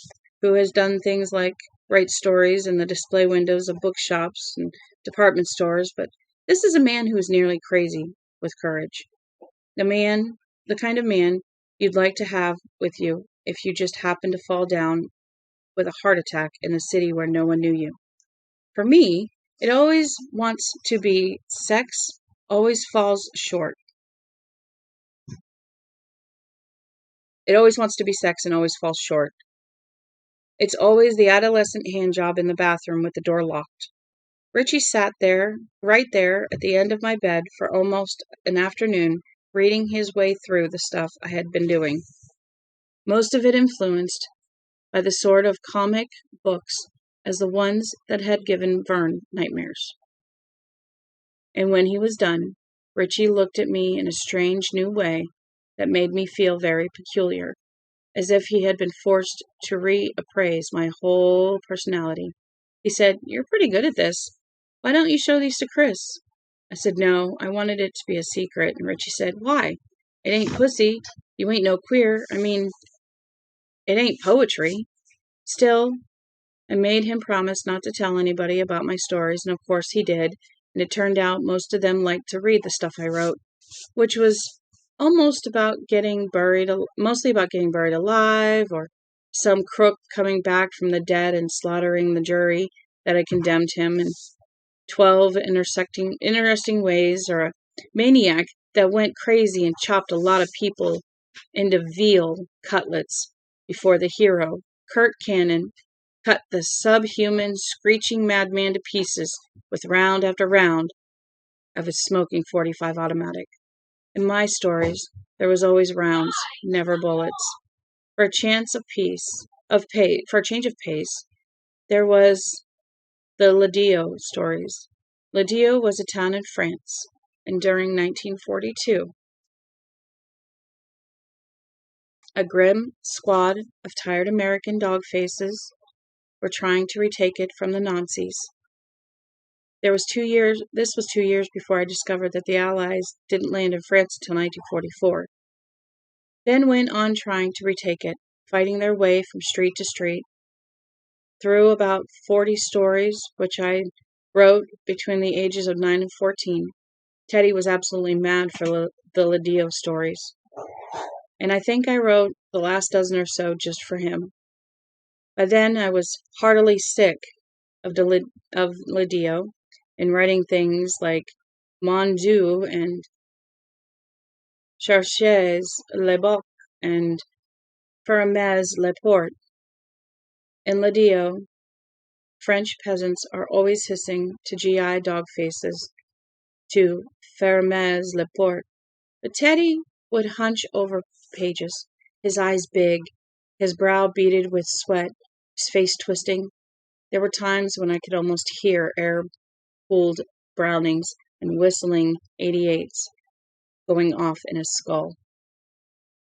who has done things like write stories in the display windows of bookshops and department stores, but this is a man who is nearly crazy with courage. The kind of man you'd like to have with you if you just happened to fall down with a heart attack in a city where no one knew you. For me, it always wants to be sex, always falls short. It always wants to be sex and always falls short. It's always the adolescent handjob in the bathroom with the door locked. Richie sat there, right there at the end of my bed for almost an afternoon, reading his way through the stuff I had been doing. Most of it influenced by the sort of comic books as the ones that had given Vern nightmares. And when he was done, Richie looked at me in a strange new way that made me feel very peculiar, as if he had been forced to reappraise my whole personality. He said, "You're pretty good at this. Why don't you show these to Chris?" I said, "No, I wanted it to be a secret." And Richie said, "Why? It ain't pussy. You ain't no queer. I mean, it ain't poetry." Still, I made him promise not to tell anybody about my stories, and of course he did, and it turned out most of them liked to read the stuff I wrote, which was mostly about getting buried alive, or some crook coming back from the dead and slaughtering the jury that had condemned him in 12 interesting ways, or a maniac that went crazy and chopped a lot of people into veal cutlets before the hero, Kurt Cannon, cut the subhuman, screeching madman to pieces with round after round of his smoking .45 automatic. In my stories, there was always rounds, never bullets. For a change of pace, there was the Ladio stories. Ladio was a town in France, and during 1942, a grim squad of tired American dog faces were trying to retake it from the Nazis. This was 2 years before I discovered that the Allies didn't land in France until 1944. Then went on trying to retake it, fighting their way from street to street. Through about 40 stories, which I wrote between the ages of 9 and 14, Teddy was absolutely mad for the Ladio stories. And I think I wrote the last dozen or so just for him. By then, I was heartily sick of Ladio and writing things like Mon Dieu and Cherchez le Boc and Fermez le Port. In Ladio, French peasants are always hissing to GI dog faces to Fermez le Port. But Teddy would hunch over pages, his eyes big, his brow beaded with sweat, his face twisting. There were times when I could almost hear air-cooled Brownings and whistling 88s going off in his skull.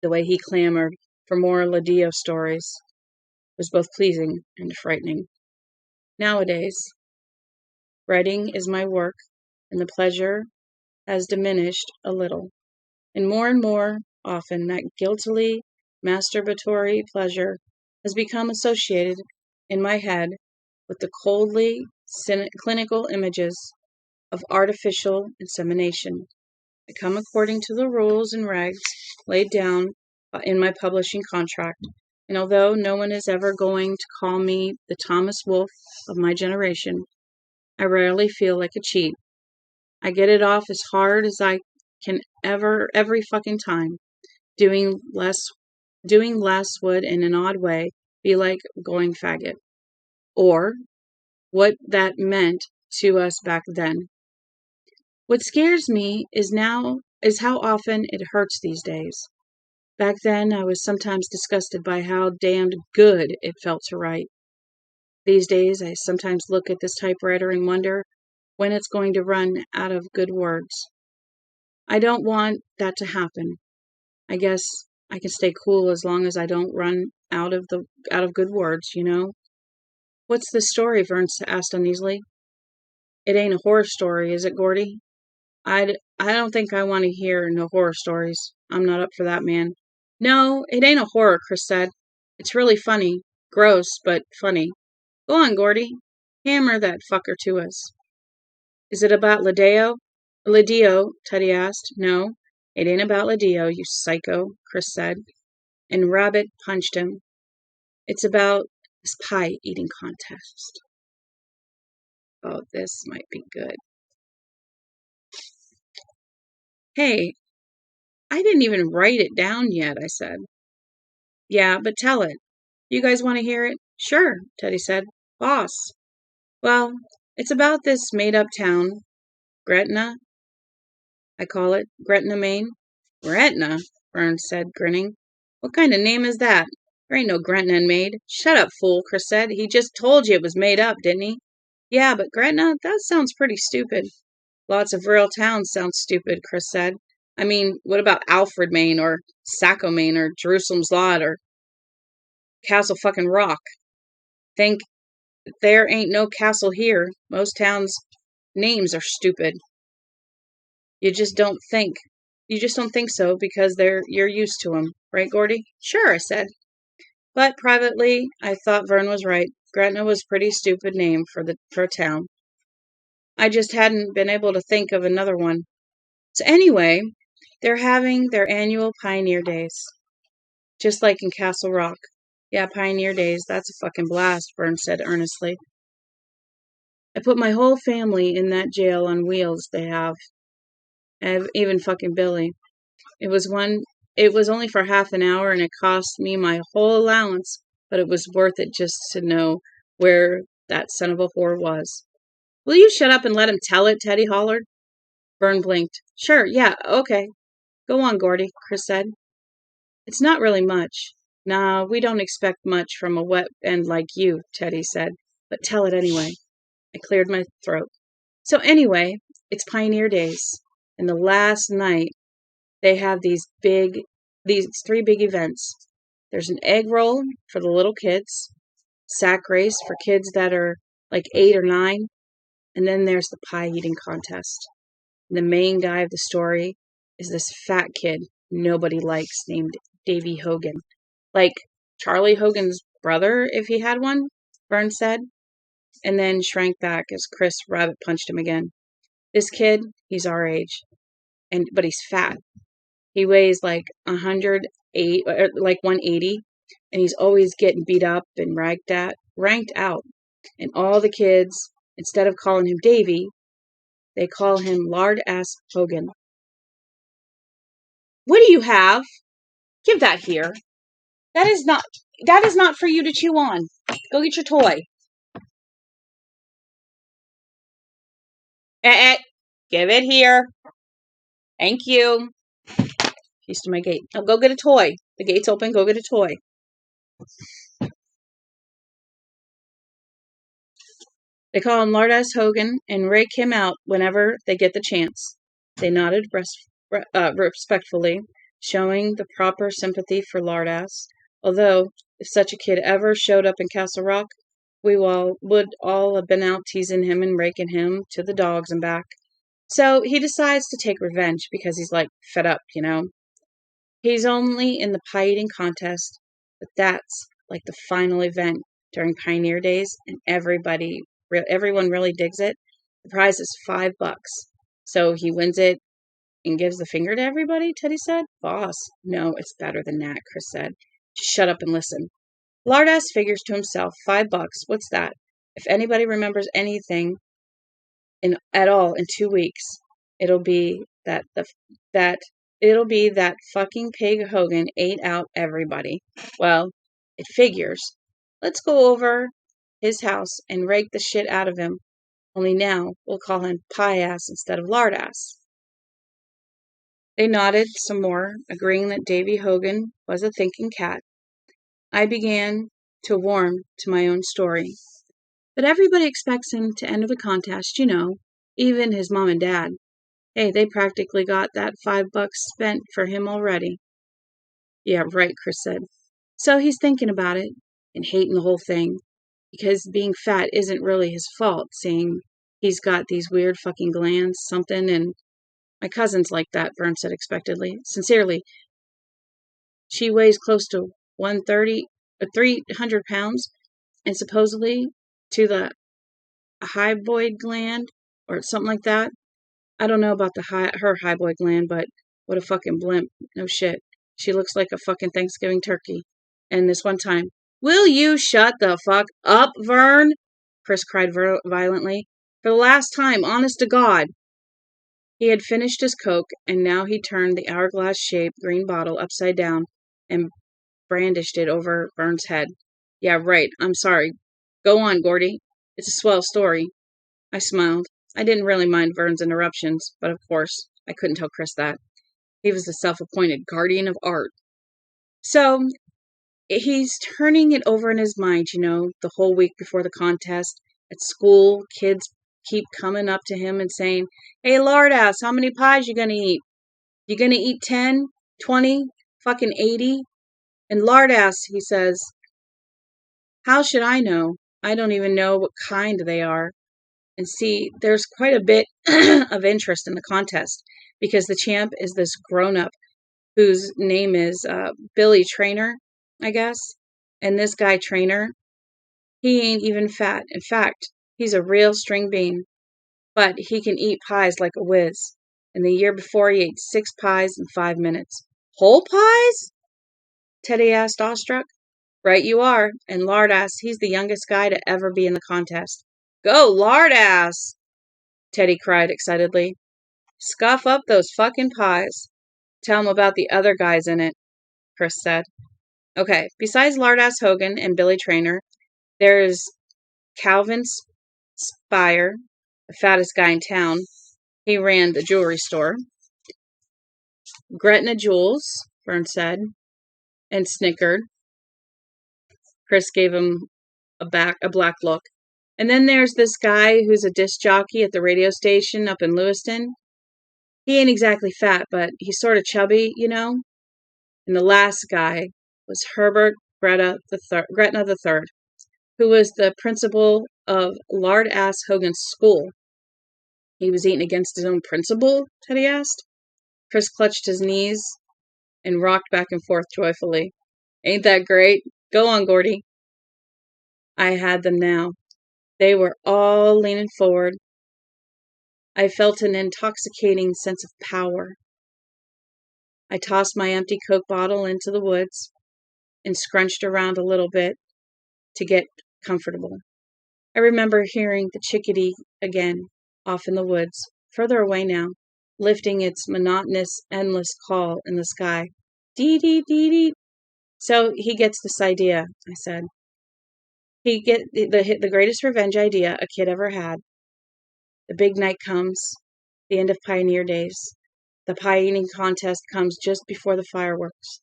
The way he clamored for more Ladio stories was both pleasing and frightening. Nowadays, writing is my work, and the pleasure has diminished a little. And more often, that guiltily masturbatory pleasure has become associated in my head with the coldly clinical images of artificial insemination that come according to the rules and regs laid down in my publishing contract. And although no one is ever going to call me the Thomas Wolfe of my generation, I rarely feel like a cheat. I get it off as hard as I can every fucking time. Doing less would, in an odd way, be like going faggot. Or what that meant to us back then. What scares me is how often it hurts these days. Back then, I was sometimes disgusted by how damned good it felt to write. These days, I sometimes look at this typewriter and wonder when it's going to run out of good words. I don't want that to happen. I guess I can stay cool as long as I don't run out of good words, you know? What's the story? Vern asked uneasily. It ain't a horror story, is it, Gordy? I don't think I want to hear no horror stories. I'm not up for that, man. No, it ain't a horror, Chris said. It's really funny. Gross, but funny. Go on, Gordy. Hammer that fucker to us. Is it about Lidio, Teddy asked. No, it ain't about Lidio, you psycho, Chris said, and Rabbit punched him. It's about this pie eating contest. Oh, this might be good. Hey, I didn't even write it down yet, I said. Yeah, but tell it. You guys want to hear it? Sure, Teddy said. Boss. Well, it's about this made-up town, Gretna, I call it. Gretna, Maine. Gretna, Burns said, grinning. What kind of name is that? There ain't no Gretna made. Shut up, fool, Chris said. He just told you it was made up, didn't he? Yeah, but Gretna, that sounds pretty stupid. Lots of real towns sound stupid, Chris said. I mean, what about Alfred, Maine, or Saco, Maine, or Jerusalem's Lot, or Castle fucking Rock? Think there ain't no castle here. Most towns' names are stupid. You just don't think so because you're used to them, right, Gordy? Sure, I said. But privately, I thought Vern was right. Gretna was a pretty stupid name for a town. I just hadn't been able to think of another one. So anyway, they're having their annual Pioneer Days, just like in Castle Rock. Yeah, Pioneer Days, that's a fucking blast, Vern said earnestly. I put my whole family in that jail on wheels they have. And even fucking Billy. It was only for half an hour and it cost me my whole allowance, but it was worth it just to know where that son of a whore was. Will you shut up and let him tell it? Teddy hollered. Vern blinked. Sure, yeah, okay. Go on, Gordy, Chris said. It's not really much. Nah, we don't expect much from a wet end like you, Teddy said, but tell it anyway. I cleared my throat. So anyway, it's Pioneer Days, and the last night they have these three big events. There's an egg roll for the little kids, sack race for kids that are like 8 or 9, and then there's the pie eating contest. And the main guy of the story is this fat kid nobody likes named Davy Hogan. Like Charlie Hogan's brother, if he had one, Vern said, and then shrank back as Chris Rabbit punched him again. This kid, he's our age, but he's fat. He weighs like 108, or like 180, and he's always getting beat up and ranked out. And all the kids, instead of calling him Davy, they call him Lard-ass Hogan. What do you have? Give that here. That is not for you to chew on. Go get your toy. Give it here. Thank you. She's to my gate. Now go get a toy. The gate's open. Go get a toy. They call him Lard-ass Hogan and rake him out whenever they get the chance. They nodded respectfully, showing the proper sympathy for Lard-ass. Although, if such a kid ever showed up in Castle Rock, we would all have been out teasing him and raking him to the dogs and back. So he decides to take revenge because he's like fed up, you know. He's only in the pie eating contest, but that's like the final event during Pioneer Days, and everyone really digs it. The prize is $5. So he wins it and gives the finger to everybody, Teddy said. Boss, no, it's better than that, Chris said. Just shut up and listen. Lardass figures to himself, $5, what's that? If anybody remembers anything at all in 2 weeks, it'll be that fucking pig Hogan ate out everybody. Well, it figures. Let's go over his house and rake the shit out of him. Only now we'll call him Pie Ass instead of Lardass. They nodded some more, agreeing that Davy Hogan was a thinking cat. I began to warm to my own story. But everybody expects him to enter the contest, you know, even his mom and dad. Hey, they practically got that $5 spent for him already. Yeah, right, Chris said. So he's thinking about it and hating the whole thing, because being fat isn't really his fault, seeing he's got these weird fucking glands, something, and my cousin's like that, Vern said expectantly. Sincerely, she weighs close to 130 or 300 pounds, and supposedly to the hypoid gland or something like that. I don't know about her hypoid gland, but what a fucking blimp. No shit. She looks like a fucking Thanksgiving turkey. And this one time, will you shut the fuck up, Vern? Chris cried violently. For the last time, honest to God. He had finished his Coke, and now he turned the hourglass-shaped green bottle upside down and brandished it over Vern's head. Yeah, right. I'm sorry. Go on, Gordy. It's a swell story. I smiled. I didn't really mind Vern's interruptions, but of course, I couldn't tell Chris that. He was the self-appointed guardian of art. So, he's turning it over in his mind, you know, the whole week before the contest. At school, kids keep coming up to him and saying, hey, Lardass, how many pies you gonna eat? You gonna eat 10, 20, fucking 80? And Lardass, he says, how should I know? I don't even know what kind they are. And see, there's quite a bit of interest in the contest because the champ is this grown-up whose name is Billy Trainer, I guess. And this guy Trainer, he ain't even fat. In fact, he's a real string bean. But he can eat pies like a whiz. And the year before, he ate 6 pies in 5 minutes. Whole pies? Teddy asked, awestruck. Right you are. And Lardass, he's the youngest guy to ever be in the contest. Go, Lardass! Teddy cried excitedly. Scuff up those fucking pies. Tell him about the other guys in it, Chris said. Okay, besides Lardass Hogan and Billy Trainer, there's Calvin Spire, the fattest guy in town. He ran the jewelry store. Gretna Jewels, Vern said, and snickered. Chris gave him a black look. And then there's this guy who's a disc jockey at the radio station up in Lewiston. He ain't exactly fat, but he's sort of chubby, you know? And the last guy was Herbert Gretna III, who was the principal of Lardass Hogan's school. He was eating against his own principal? Teddy asked. Chris clutched his knees and rocked back and forth joyfully. Ain't that great? Go on, Gordy. I had them now. They were all leaning forward. I felt an intoxicating sense of power. I tossed my empty Coke bottle into the woods and scrunched around a little bit to get comfortable. I remember hearing the chickadee again, off in the woods, further away now, lifting its monotonous, endless call in the sky. Dee-dee-dee-dee. So he gets this idea, I said. He get the greatest revenge idea a kid ever had. The big night comes, the end of Pioneer Days. The pie eating contest comes just before the fireworks.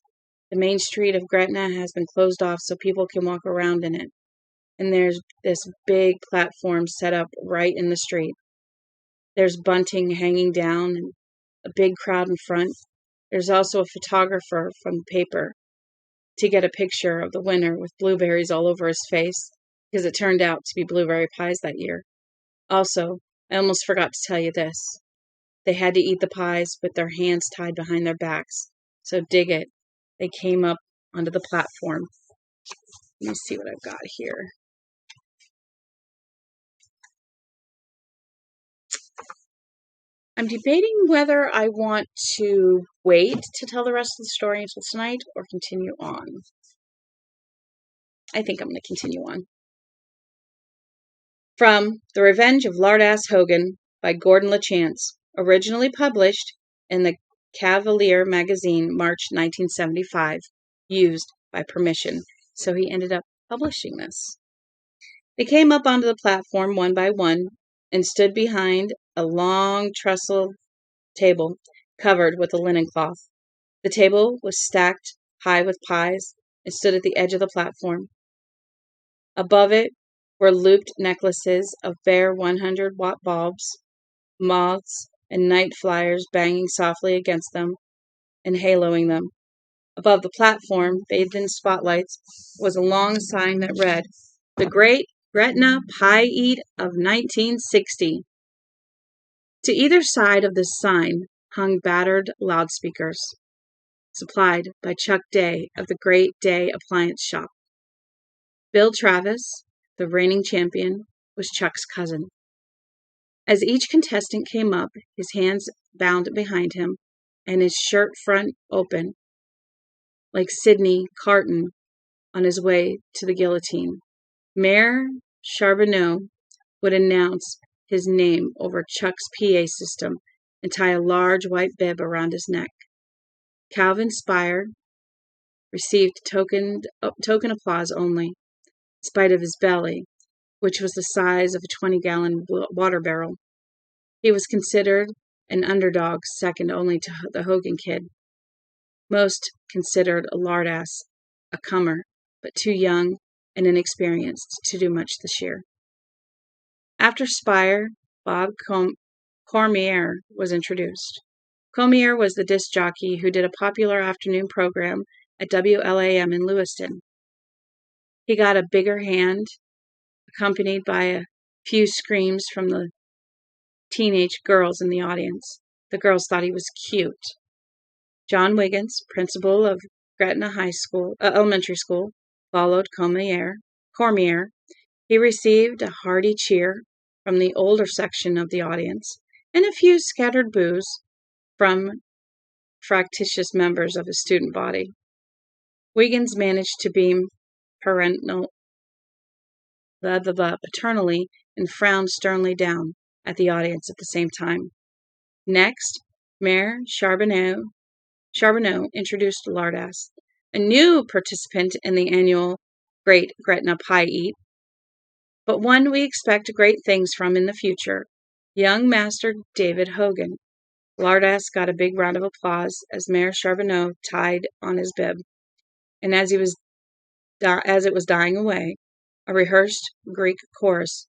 The main street of Gretna has been closed off so people can walk around in it. And there's this big platform set up right in the street. There's bunting hanging down and a big crowd in front. There's also a photographer from the paper to get a picture of the winner with blueberries all over his face, because it turned out to be blueberry pies that year. Also, I almost forgot to tell you this. They had to eat the pies with their hands tied behind their backs. So dig it. They came up onto the platform. Let me see what I've got here. I'm debating whether I want to wait to tell the rest of the story until tonight or continue on. I think I'm going to continue on. From The Revenge of Lardass Hogan by Gordon LaChance, originally published in the Cavalier magazine, March 1975, used by permission. So he ended up publishing this. They came up onto the platform one by one and stood behind a long trestle table covered with a linen cloth. The table was stacked high with pies and stood at the edge of the platform. Above it were looped necklaces of bare 100-watt bulbs, moths and night flyers banging softly against them and haloing them. Above the platform, bathed in spotlights, was a long sign that read, "The Great Gretna Pie Eat of 1960. To either side of this sign hung battered loudspeakers, supplied by Chuck Day of the Great Day Appliance Shop. Bill Travis, the reigning champion, was Chuck's cousin. As each contestant came up, his hands bound behind him and his shirt front open, like Sidney Carton on his way to the guillotine, Mayor Charbonneau would announce his name over Chuck's PA system and tie a large white bib around his neck. Calvin Spire received token applause only, in spite of his belly, which was the size of a 20-gallon water barrel. He was considered an underdog second only to the Hogan Kid. Most considered a lardass, a comer, but too young and inexperienced to do much this year. After Spire, Bob Cormier was introduced. Cormier was the disc jockey who did a popular afternoon program at WLAM in Lewiston. He got a bigger hand, accompanied by a few screams from the teenage girls in the audience. The girls thought he was cute. John Wiggins, principal of Gretna Elementary School, followed Cormier. He received a hearty cheer from the older section of the audience and a few scattered boos from fractious members of his student body. Wiggins managed to beam paternally and frowned sternly down at the audience at the same time. Next, Mayor Charbonneau introduced Lardass, a new participant in the annual Great Gretna Pie Eat, but one we expect great things from in the future, young Master David Hogan. Lardass got a big round of applause as Mayor Charbonneau tied on his bib, and as it was dying away, a rehearsed Greek chorus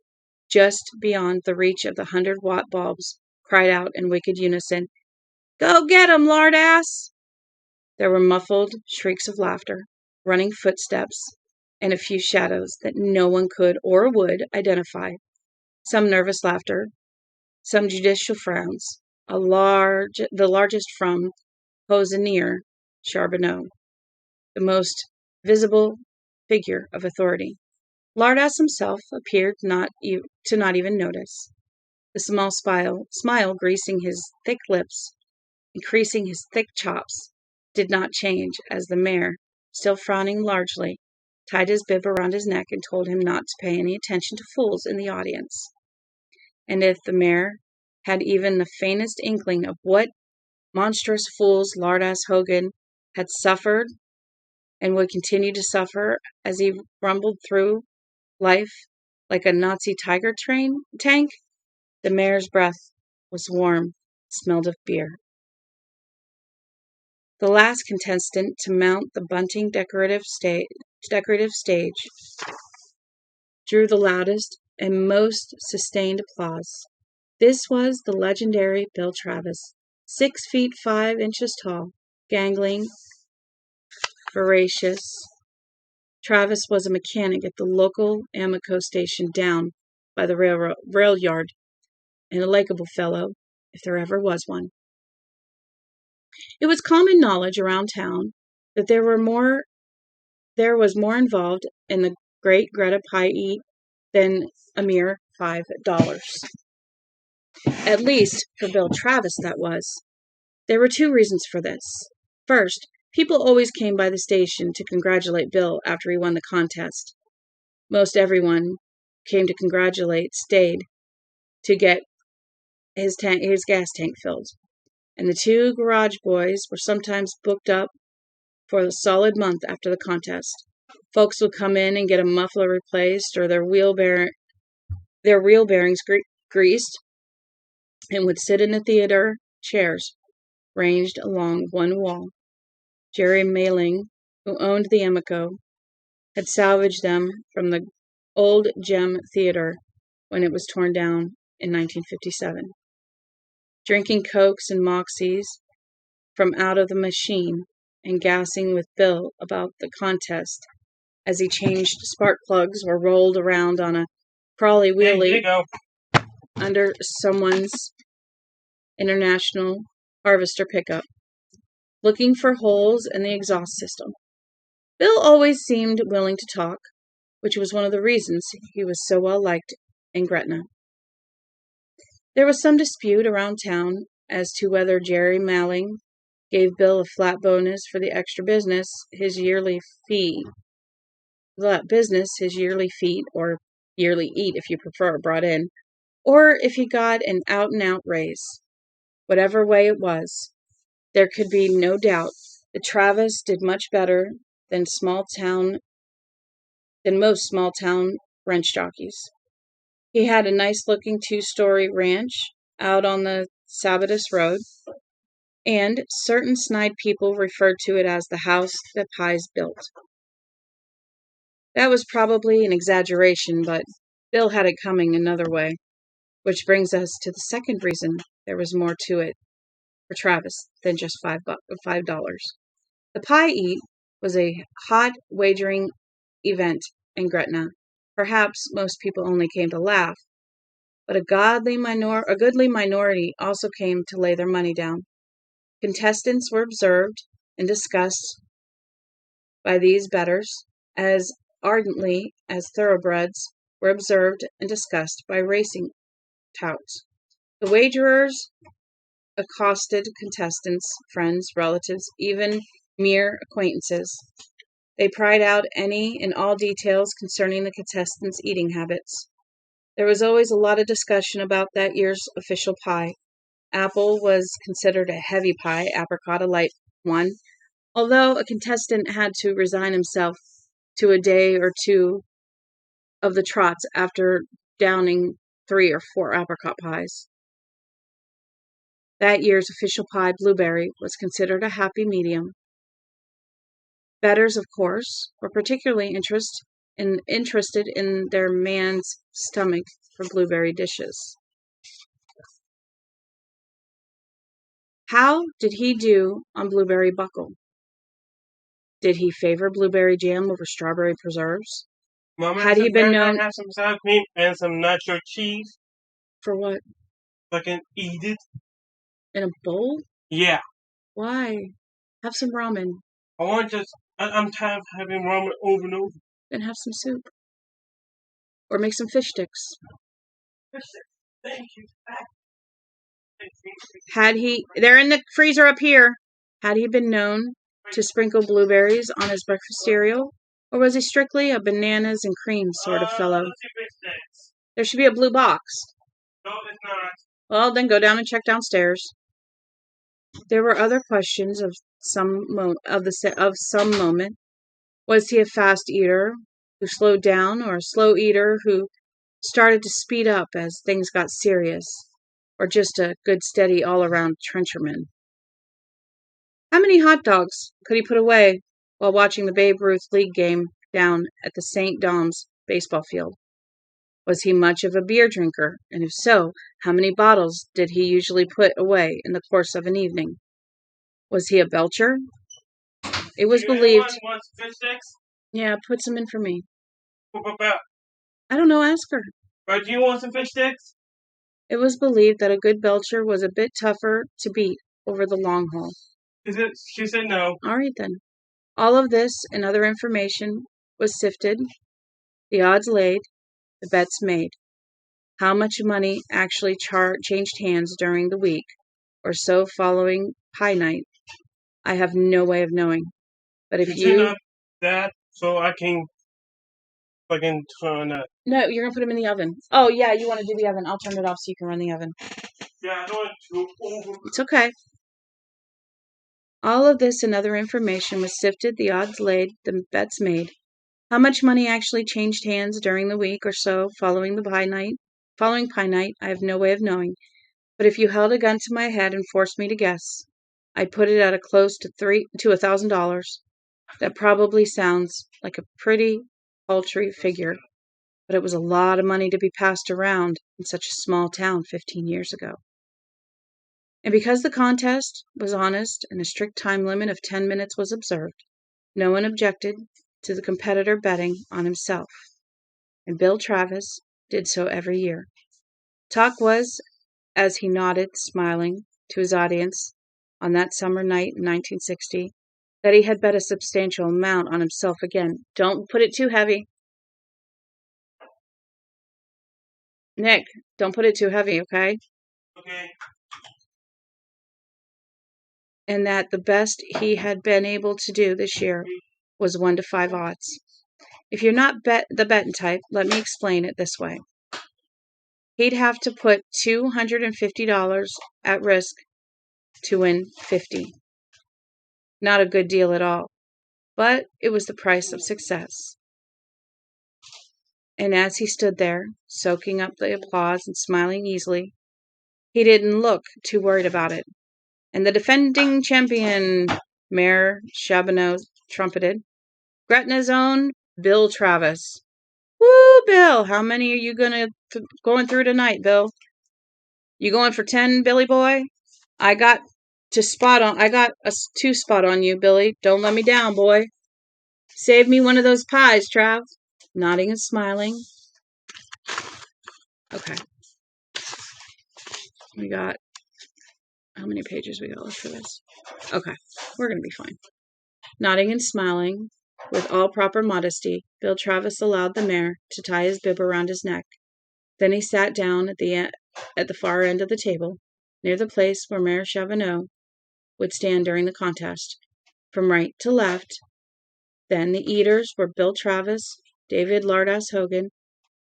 just beyond the reach of the 100-watt bulbs cried out in wicked unison, "Go get 'em, Lardass!" There were muffled shrieks of laughter, running footsteps, and a few shadows that no one could or would identify. Some nervous laughter, some judicial frowns, the largest from Hoseneer Charbonneau, the most visible figure of authority. Lardass himself appeared not even notice. The small smile greasing his thick lips, increasing his thick chops, did not change as the mayor, still frowning largely, tied his bib around his neck and told him not to pay any attention to fools in the audience. And if the mayor had even the faintest inkling of what monstrous fools Lardass Hogan had suffered and would continue to suffer as he rumbled through life like a Nazi tiger tank, the mayor's breath was warm, smelled of beer. The last contestant to mount the bunting decorative stage drew the loudest and most sustained applause. This was the legendary Bill Travis, 6 feet 5 inches tall, gangling, voracious. Travis was a mechanic at the local Amoco station down by the rail yard, and a likable fellow, if there ever was one. It was common knowledge around town that there was more involved in the great Greta pie eat than a mere $5. At least for Bill Travis, that was. There were two reasons for this. First, people always came by the station to congratulate Bill after he won the contest. Most everyone came to congratulate stayed to get his gas tank filled. And the two garage boys were sometimes booked up for a solid month after the contest. Folks would come in and get a muffler replaced or their wheel bearings greased and would sit in the theater chairs ranged along one wall. Jerry Mailing, who owned the Amico, had salvaged them from the old Gem Theater when it was torn down in 1957. Drinking Cokes and Moxies from out of the machine and gassing with Bill about the contest as he changed spark plugs or rolled around on a crawly wheelie under someone's International Harvester pickup, looking for holes in the exhaust system. Bill always seemed willing to talk, which was one of the reasons he was so well liked in Gretna. There was some dispute around town as to whether Jerry Malling gave Bill a flat bonus for the extra business, his yearly fee, or yearly eat if you prefer, brought in, or if he got an out-and-out raise. Whatever way it was, there could be no doubt that Travis did much better than most small-town wrench jockeys. He had a nice-looking 2-story ranch out on the Sabatus Road, and certain snide people referred to it as the house that pies built. That was probably an exaggeration, but Bill had it coming another way, which brings us to the second reason there was more to it for Travis than just $5. The pie eat was a hot wagering event in Gretna. Perhaps most people only came to laugh, but a goodly minority also came to lay their money down. Contestants were observed and discussed by these bettors as ardently as thoroughbreds were observed and discussed by racing touts. The wagerers accosted contestants, friends, relatives, even mere acquaintances. They pried out any and all details concerning the contestants' eating habits. There was always a lot of discussion about that year's official pie. Apple was considered a heavy pie, apricot a light one, although a contestant had to resign himself to a day or two of the trots after downing 3 or 4 apricot pies. That year's official pie, blueberry, was considered a happy medium. Bettors, of course, were particularly interested in their man's stomach for blueberry dishes. How did he do on blueberry buckle? Did he favor blueberry jam over strawberry preserves? Mama, Had he been known have some sour cream and some nacho cheese for what? so I can eat it? In a bowl? Yeah. Why? Have some ramen. I'm tired of having ramen over and over. Then have some soup. Or make some fish sticks. Fish sticks. Thank you. They're in the freezer up here. Had he been known to sprinkle blueberries on his breakfast cereal? Or was he strictly a bananas and cream sort of fellow? There should be a blue box. No, it's not. Well, then go down and check downstairs. There were other questions of some moment. Was he a fast eater who slowed down, or a slow eater who started to speed up as things got serious, or just a good, steady, all-around trencherman? How many hot dogs could he put away while watching the Babe Ruth League game down at the St. Dom's baseball field? Was he much of a beer drinker, and if so, how many bottles did he usually put away in the course of an evening? Was he a belcher? It was believed. Want fish sticks? Yeah, put some in for me. What about? I don't know, ask her. But do you want some fish sticks? It was believed that a good belcher was a bit tougher to beat over the long haul. She said no. All right, then. All of this and other information was sifted, the odds laid, the bets made. How much money actually changed hands during the week or so following pie night, I have no way of knowing. But if You turn you... up that so I can fucking turn up. No, you're going to put them in the oven. Oh, yeah, you want to do the oven. I'll turn it off so you can run the oven. Yeah, I don't want to over. It's okay. All of this and other information was sifted, the odds laid, the bets made. How much money actually changed hands during the week or so following pie night, I have no way of knowing. But if you held a gun to my head and forced me to guess, I'd put it at a close to $1,000. That probably sounds like a pretty paltry figure, but it was a lot of money to be passed around in such a small town 15 years ago. And because the contest was honest and a strict time limit of 10 minutes was observed, no one objected to the competitor betting on himself, and Bill Travis did so every year. Talk was, as he nodded, smiling, to his audience on that summer night in 1960, that he had bet a substantial amount on himself again. Don't put it too heavy. Nick, don't put it too heavy, okay? Okay. And that the best he had been able to do this year was 1 to 5 odds. If you're not the betting type, let me explain it this way. He'd have to put $250 at risk to win 50. Not a good deal at all, but it was the price of success. And as he stood there, soaking up the applause and smiling easily, he didn't look too worried about it. And the defending champion, Mayor Chabonneau, trumpeted, Gretna's own Bill Travis. Woo, Bill! How many are you going through tonight, Bill? You going for 10, Billy boy? I got a 2 spot on you, Billy. Don't let me down, boy. Save me one of those pies, Trav. Nodding and smiling. Okay. We got... How many pages we got left for this? Okay. We're going to be fine. Nodding and smiling, with all proper modesty, Bill Travis allowed the mayor to tie his bib around his neck. Then he sat down at the far end of the table, near the place where Mayor Chabonneau would stand during the contest. From right to left, then the eaters were Bill Travis, David Lardass Hogan,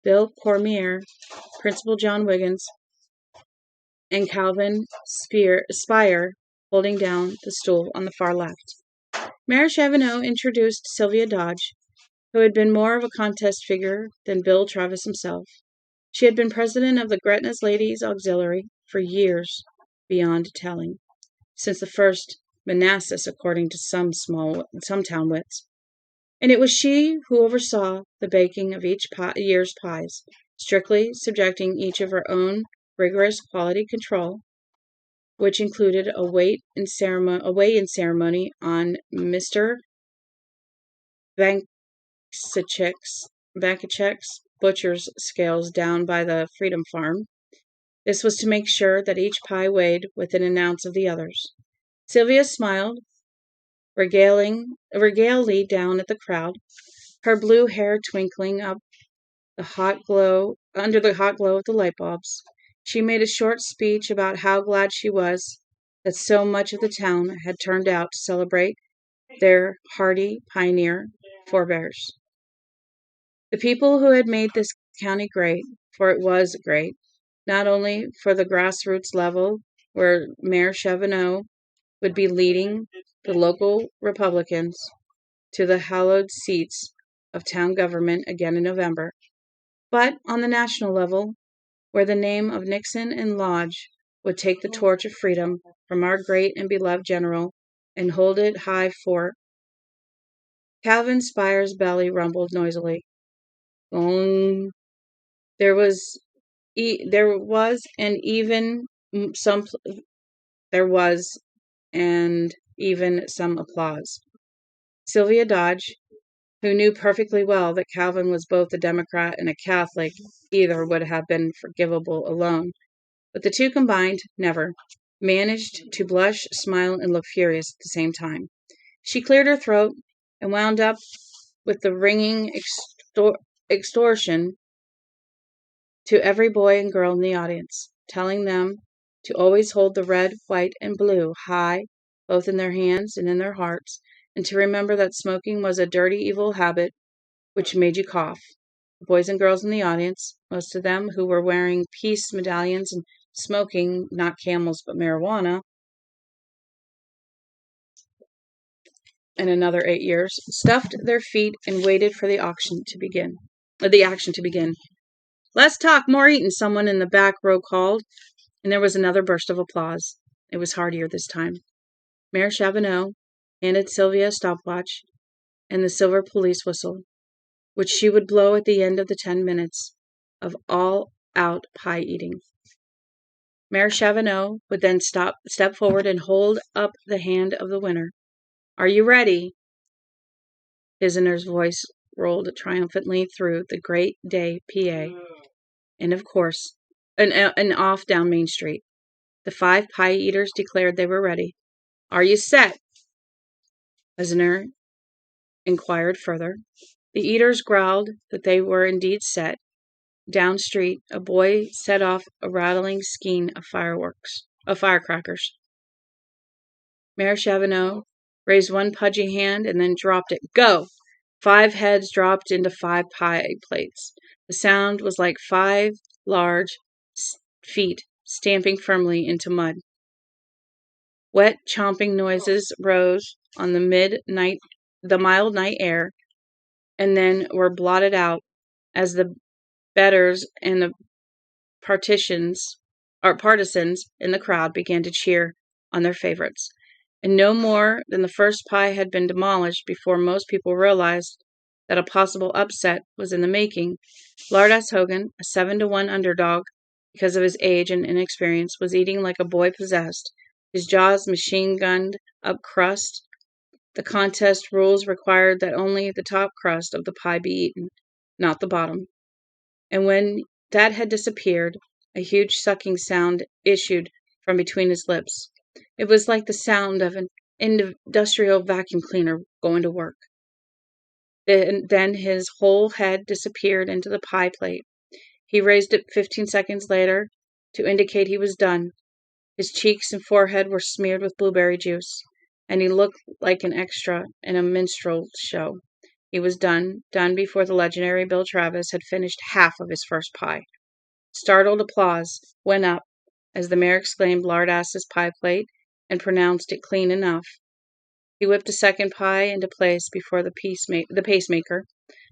Bill Cormier, Principal John Wiggins, and Calvin Spire holding down the stool on the far left. Mayor Chabonneau introduced Sylvia Dodge, who had been more of a contest figure than Bill Travis himself. She had been president of the Gretna's Ladies Auxiliary for years beyond telling, since the first Manassas, according to some town wits. And it was she who oversaw the baking of each year's pies, strictly subjecting each of her own rigorous quality control, which included a weigh-in ceremony on Mr. Bankachek's butcher's scales down by the Freedom Farm. This was to make sure that each pie weighed within an ounce of the others. Sylvia smiled, regalely down at the crowd, her blue hair twinkling up under the hot glow of the light bulbs. She made a short speech about how glad she was that so much of the town had turned out to celebrate their hardy pioneer forebears. The people who had made this county great, for it was great, not only for the grassroots level, where Mayor Chabonneau would be leading the local Republicans to the hallowed seats of town government again in November, but on the national level, where the name of Nixon and Lodge would take the torch of freedom from our great and beloved general and hold it high for... Calvin Spire's belly rumbled noisily. There was and even some applause. Sylvia Dodge, who knew perfectly well that Calvin was both a Democrat and a Catholic, either would have been forgivable alone, But the two combined never managed to blush, smile, and look furious at the same time. She cleared her throat and wound up with the ringing extortion to every boy and girl in the audience, telling them to always hold the red, white, and blue high, both in their hands and in their hearts, and to remember that smoking was a dirty, evil habit which made you cough. The boys and girls in the audience, most of them who were wearing peace medallions and smoking not Camels but marijuana, in another 8 years, stuffed their feet and waited for the action to begin. "Less talk, more eating," someone in the back row called, and there was another burst of applause. It was heartier this time. Mayor Chavanneau handed Sylvia a stopwatch and the silver police whistle, which she would blow at the end of the 10 minutes of all-out pie eating. Mayor Chavanneau would then step forward and hold up the hand of the winner. "Are you ready?" Visitor's voice rolled triumphantly through the great day PA, and of course, and off down Main Street. The 5 pie eaters declared they were ready. "Are you set?" Visitor inquired further. The eaters growled that they were indeed set. Down street, a boy set off a rattling skein of firecrackers. Mayor Chavanneau raised one pudgy hand and then dropped it. "Go!" 5 heads dropped into 5 pie plates. The sound was like 5 large feet stamping firmly into mud. Wet, chomping noises rose on the mild night air, and then were blotted out as the betters and the partisans in the crowd began to cheer on their favorites. And no more than the first pie had been demolished before most people realized that a possible upset was in the making. Lardass Hogan, a 7-1 underdog because of his age and inexperience, was eating like a boy possessed, his jaws machine-gunned up crust. The contest rules required that only the top crust of the pie be eaten, not the bottom. And when that had disappeared, a huge sucking sound issued from between his lips. It was like the sound of an industrial vacuum cleaner going to work. Then his whole head disappeared into the pie plate. He raised it 15 seconds later to indicate he was done. His cheeks and forehead were smeared with blueberry juice, and he looked like an extra in a minstrel show. He was done before the legendary Bill Travis had finished half of his first pie. Startled applause went up as the mayor exclaimed Lardass's pie plate and pronounced it clean enough. He whipped a second pie into place before the pacemaker.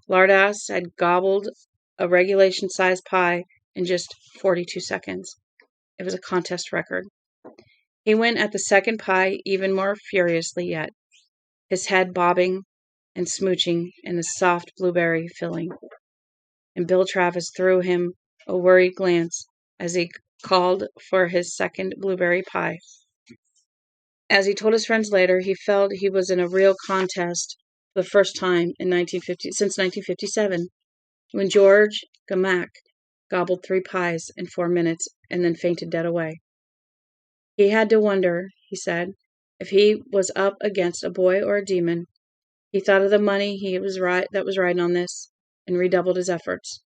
Lardass had gobbled a regulation-sized pie in just 42 seconds. It was a contest record. He went at the second pie even more furiously yet, his head bobbing and smooching in the soft blueberry filling. And Bill Travis threw him a worried glance as he called for his second blueberry pie. As he told his friends later, he felt he was in a real contest for the first time since 1957, when George Gamack gobbled 3 pies in 4 minutes and then fainted dead away. He had to wonder, he said, if he was up against a boy or a demon. He thought of the money that was riding on this and redoubled his efforts.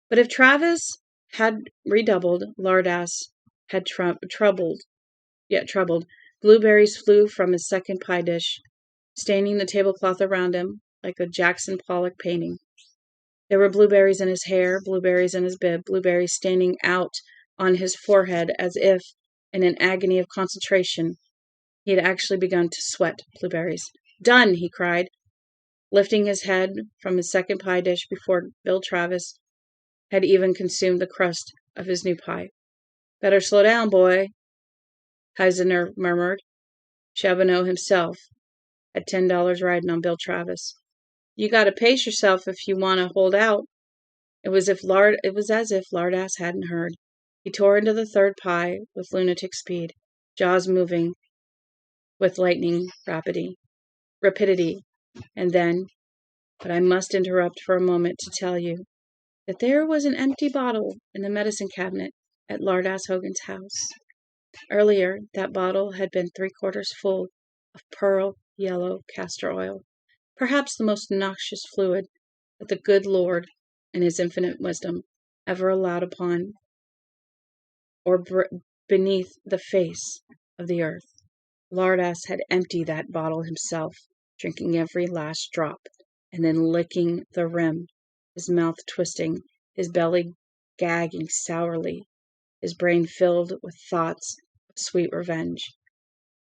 But if Travis had redoubled, Lardass had troubled. Blueberries flew from his second pie dish, staining the tablecloth around him like a Jackson Pollock painting. There were blueberries in his hair, blueberries in his bib, blueberries standing out on his forehead as if, in an agony of concentration, he had actually begun to sweat blueberries. "Done!" he cried, lifting his head from his second pie dish before Bill Travis had even consumed the crust of his new pie. "Better slow down, boy," Heisner murmured. Chavanneau himself had $10 riding on Bill Travis. "You got to pace yourself if you want to hold out." It was as if Lardass hadn't heard. He tore into the third pie with lunatic speed, jaws moving with lightning rapidity, and then, but I must interrupt for a moment to tell you that there was an empty bottle in the medicine cabinet at Lardass Hogan's house. Earlier, that bottle had been 3/4 full of pearl yellow castor oil, perhaps the most noxious fluid that the good Lord, in his infinite wisdom, ever allowed upon or beneath the face of the earth. Lardass had emptied that bottle himself, drinking every last drop, and then licking the rim, his mouth twisting, his belly gagging sourly, his brain filled with thoughts of sweet revenge.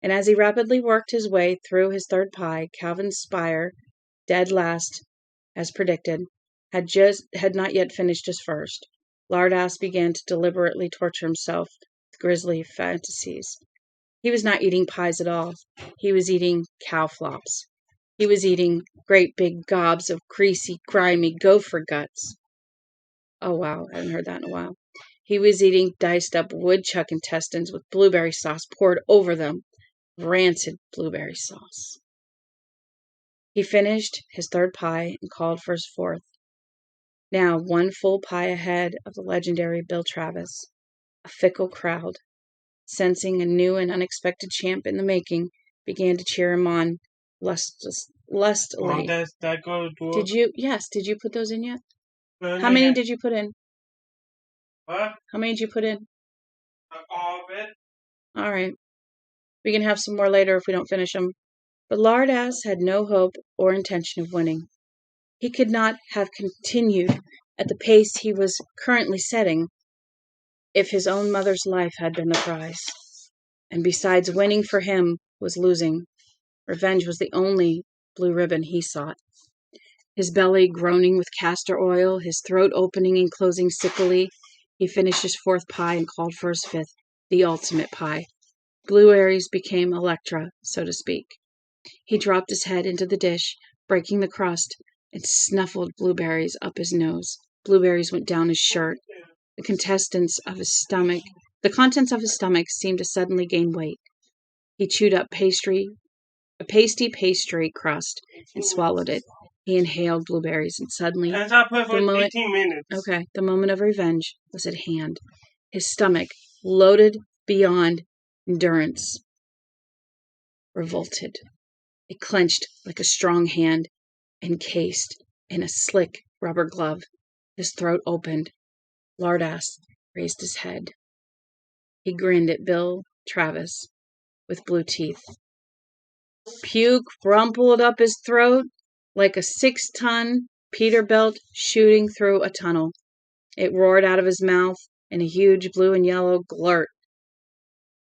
And as he rapidly worked his way through his third pie, Calvin Spire, dead last, as predicted, had not yet finished his first. Lardass began to deliberately torture himself with grisly fantasies. He was not eating pies at all. He was eating cow flops. He was eating great big gobs of greasy, grimy gopher guts. Oh, wow, I haven't heard that in a while. He was eating diced up woodchuck intestines with blueberry sauce poured over them. Rancid blueberry sauce. He finished his third pie and called for his fourth. Now 1 full pie ahead of the legendary Bill Travis. A fickle crowd, sensing a new and unexpected champ in the making, began to cheer him on lustily. That go to Did you put those in yet? No, How many did you put in? What? How many did you put in? All of it. All right. We can have some more later if we don't finish them. But Lardass had no hope or intention of winning. He could not have continued at the pace he was currently setting if his own mother's life had been the prize. And besides, winning for him was losing. Revenge was the only blue ribbon he sought. His belly groaning with castor oil, his throat opening and closing sickly, he finished his fourth pie and called for his fifth, the ultimate pie. Blueberries became Electra, so to speak. He dropped his head into the dish, breaking the crust, and snuffled blueberries up his nose. Blueberries went down his shirt. The contents of his stomach seemed to suddenly gain weight. He chewed up a pasty pastry crust, and swallowed it. He inhaled blueberries, and suddenly, the moment of revenge was at hand. His stomach, loaded beyond endurance, revolted. It clenched like a strong hand, encased in a slick rubber glove. His throat opened. Lardass raised his head. He grinned at Bill Travis with blue teeth. Puke rumpled up his throat like a 6-ton Peterbilt shooting through a tunnel. It roared out of his mouth in a huge blue and yellow glurt,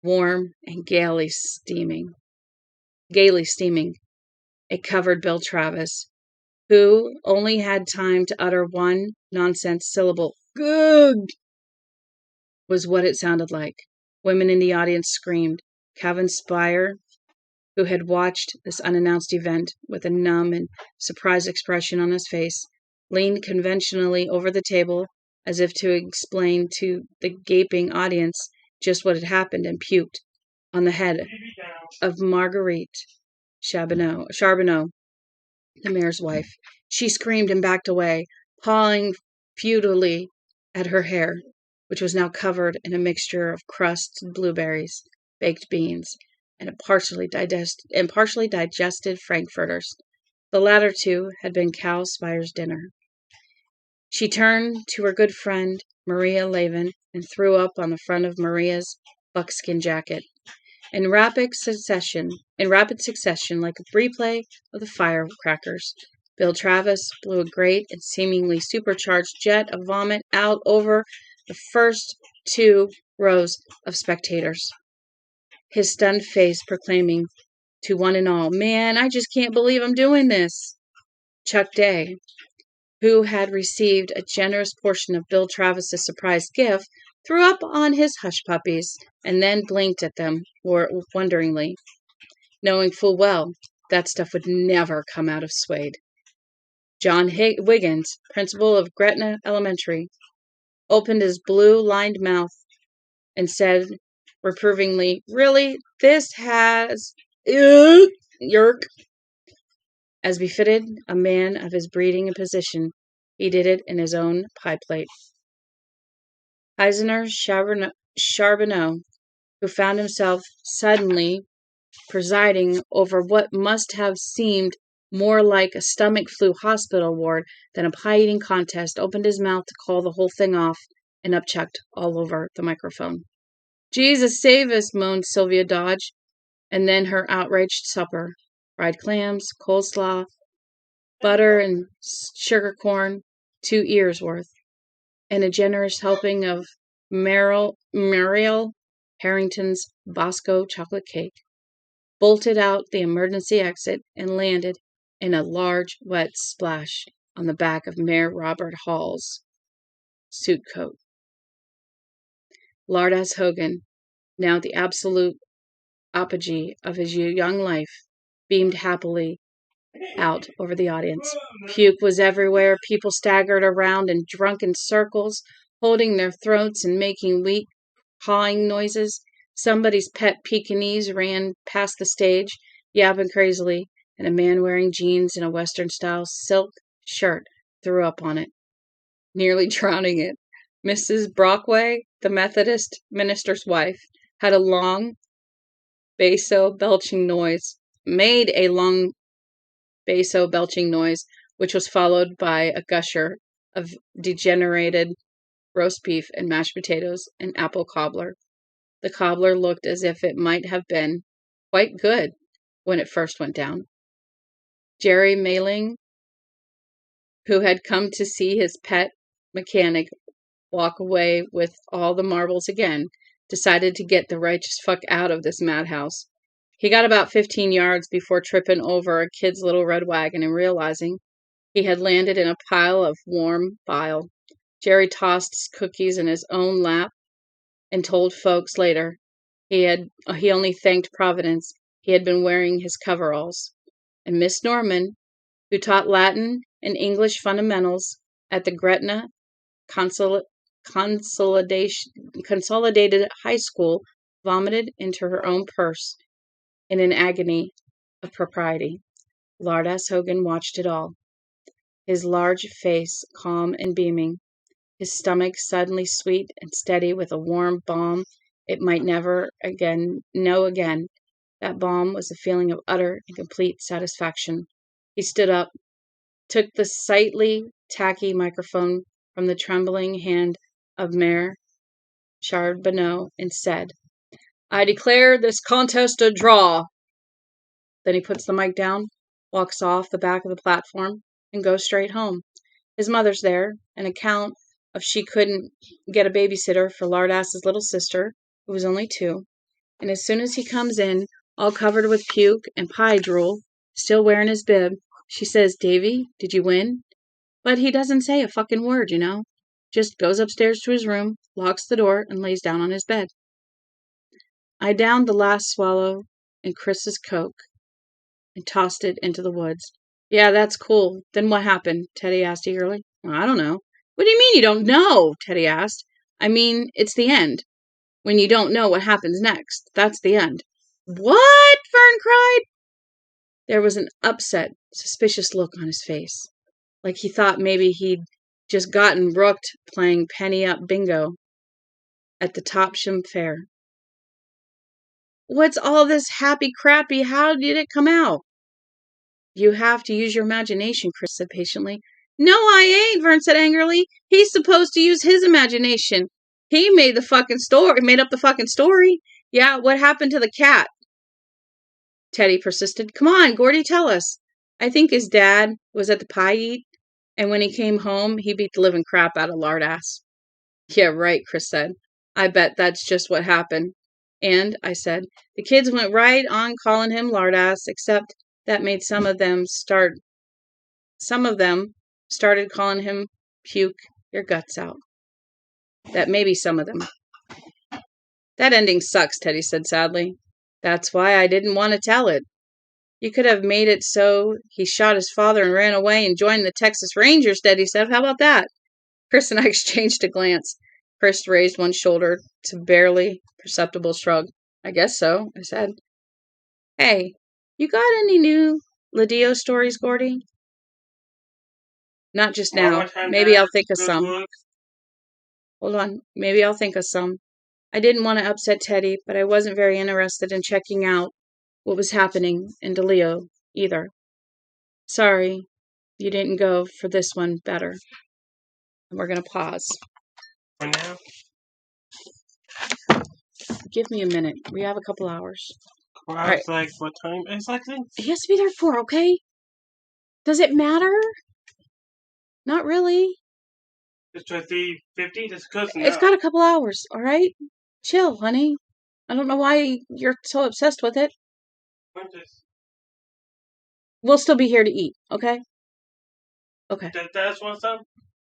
warm and gaily steaming. It covered Bill Travis, who only had time to utter one nonsense syllable. Good was what it sounded like. Women in the audience screamed. Calvin Spire, who had watched this unannounced event with a numb and surprised expression on his face, leaned conventionally over the table as if to explain to the gaping audience just what had happened, and puked on the head of Marguerite Charbonneau, the mayor's wife. She screamed and backed away, pawing futilely at her hair, which was now covered in a mixture of crusted blueberries, baked beans, and partially digested frankfurters. The latter two had been Cal Spire's dinner. She turned to her good friend, Maria Lavin, and threw up on the front of Maria's buckskin jacket. In rapid succession, like a replay of the firecrackers, Bill Travis blew a great and seemingly supercharged jet of vomit out over the first 2 rows of spectators, his stunned face proclaiming to one and all, "Man, I just can't believe I'm doing this." Chuck Day, who had received a generous portion of Bill Travis's surprise gift, threw up on his hush puppies and then blinked at them wonderingly, knowing full well that stuff would never come out of Swade. John Wiggins, principal of Gretna Elementary, opened his blue-lined mouth and said reprovingly, "Really, this has yerk." As befitted a man of his breeding and position, he did it in his own pie plate. Eisner Charbonneau, who found himself suddenly presiding over what must have seemed more like a stomach flu hospital ward than a pie-eating contest, opened his mouth to call the whole thing off and upchucked all over the microphone. "Jesus save us," moaned Sylvia Dodge, and then her outraged supper. Fried clams, coleslaw, butter and sugar corn, 2 ears worth, and a generous helping of Muriel Harrington's Bosco chocolate cake, bolted out the emergency exit and landed in a large wet splash on the back of Mayor Robert Hall's suit coat. Lardass Hogan, now the absolute apogee of his young life, beamed happily out over the audience. Puke was everywhere. People staggered around in drunken circles, holding their throats and making weak, pawing noises. Somebody's pet Pekingese ran past the stage, yapping crazily, and a man wearing jeans and a Western-style silk shirt threw up on it, nearly drowning it. Mrs. Brockway, the Methodist minister's wife, had a long, basso-belching noise, which was followed by a gusher of degenerated roast beef and mashed potatoes and apple cobbler. The cobbler looked as if it might have been quite good when it first went down. Jerry Mailing, who had come to see his pet mechanic walk away with all the marbles again, decided to get the righteous fuck out of this madhouse. He got about 15 yards before tripping over a kid's little red wagon and realizing he had landed in a pile of warm bile. Jerry tossed his cookies in his own lap and told folks later he only thanked Providence he had been wearing his coveralls. And Miss Norman, who taught Latin and English fundamentals at the Gretna Consolidated High School, vomited into her own purse in an agony of propriety. Lardass Hogan watched it all, his large face calm and beaming, his stomach suddenly sweet and steady with a warm balm it might never know again. That balm was a feeling of utter and complete satisfaction. He stood up, took the slightly tacky microphone from the trembling hand of Mayor Charbonneau and said, "I declare this contest a draw." Then he puts the mic down, walks off the back of the platform, and goes straight home. His mother's there, an account of she couldn't get a babysitter for Lardass's little sister, who was only 2, and as soon as he comes in, all covered with puke and pie drool, still wearing his bib, she says, "Davy, did you win?" But he doesn't say a fucking word, just goes upstairs to his room, locks the door, and lays down on his bed. I downed the last swallow in Chris's Coke and tossed it into the woods. "Yeah, that's cool. Then what happened?" Teddy asked eagerly. "Well, I don't know." "What do you mean you don't know?" Teddy asked. "I mean, it's the end. When you don't know what happens next, that's the end." "What?" Fern cried. There was an upset, suspicious look on his face, like he thought maybe he'd just gotten rooked playing penny-up bingo at the Topsham Fair. "What's all this happy-crappy? How did it come out?" "You have to use your imagination," Chris said patiently. "No, I ain't," Vern said angrily. "He's supposed to use his imagination. He made up the fucking story. Yeah, what happened to the cat?" Teddy persisted. "Come on, Gordy, tell us." "I think his dad was at the pie eat, and when he came home, he beat the living crap out of Lardass." "Yeah, right," Chris said. "I bet that's just what happened." "And," I said, "the kids went right on calling him Lardass, except that made some of them started calling him Puke your guts out." "That may be some of them." "That ending sucks," Teddy said sadly. "That's why I didn't want to tell it. You could have made it so he shot his father and ran away and joined the Texas Rangers," Teddy said. "How about that?" Chris and I exchanged a glance. Chris raised one shoulder to barely perceptible shrug. "I guess so," I said. "Hey, you got any new Lidio stories, Gordy?" "Not just now. Maybe I'll think of some." Hold on. Maybe I'll think of some. I didn't want to upset Teddy, but I wasn't very interested in checking out what was happening in DeLeo either. Sorry, you didn't go for this one better. And we're going to pause. For now? Give me a minute. We have a couple hours. Well, I was like, what time? It's like this. He has to be there at 4, okay? Does it matter? Not really. It's 3:50. That's close enough. It's got a couple hours, all right? Chill, honey. I don't know why you're so obsessed with it. We'll still be here to eat, okay? Okay. That's what's up?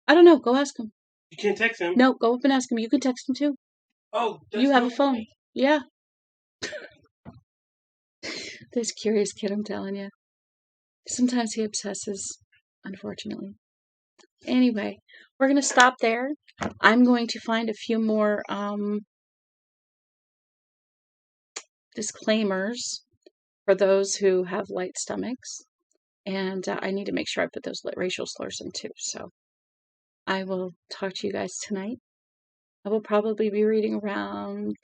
I don't know. Go ask him. You can text him. No, go up and ask him. You can text him too. Oh, you have a phone. Yeah. This curious kid, I'm telling you. Sometimes he obsesses, unfortunately. Anyway, we're going to stop there. I'm going to find a few more disclaimers for those who have light stomachs. And I need to make sure I put those racial slurs in too. So I will talk to you guys tonight. I will probably be reading around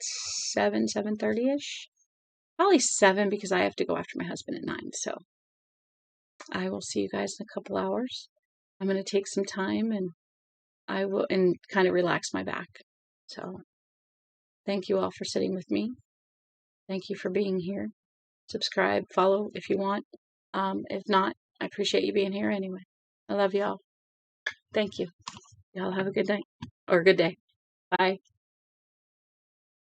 7:30ish. Probably 7 because I have to go after my husband at 9. So I will see you guys in a couple hours. I'm going to take some time and kind of relax my back. So thank you all for sitting with me. Thank you for being here. Subscribe, follow if you want. If not, I appreciate you being here anyway. I love y'all. Thank you. Y'all have a good night or a good day. Bye.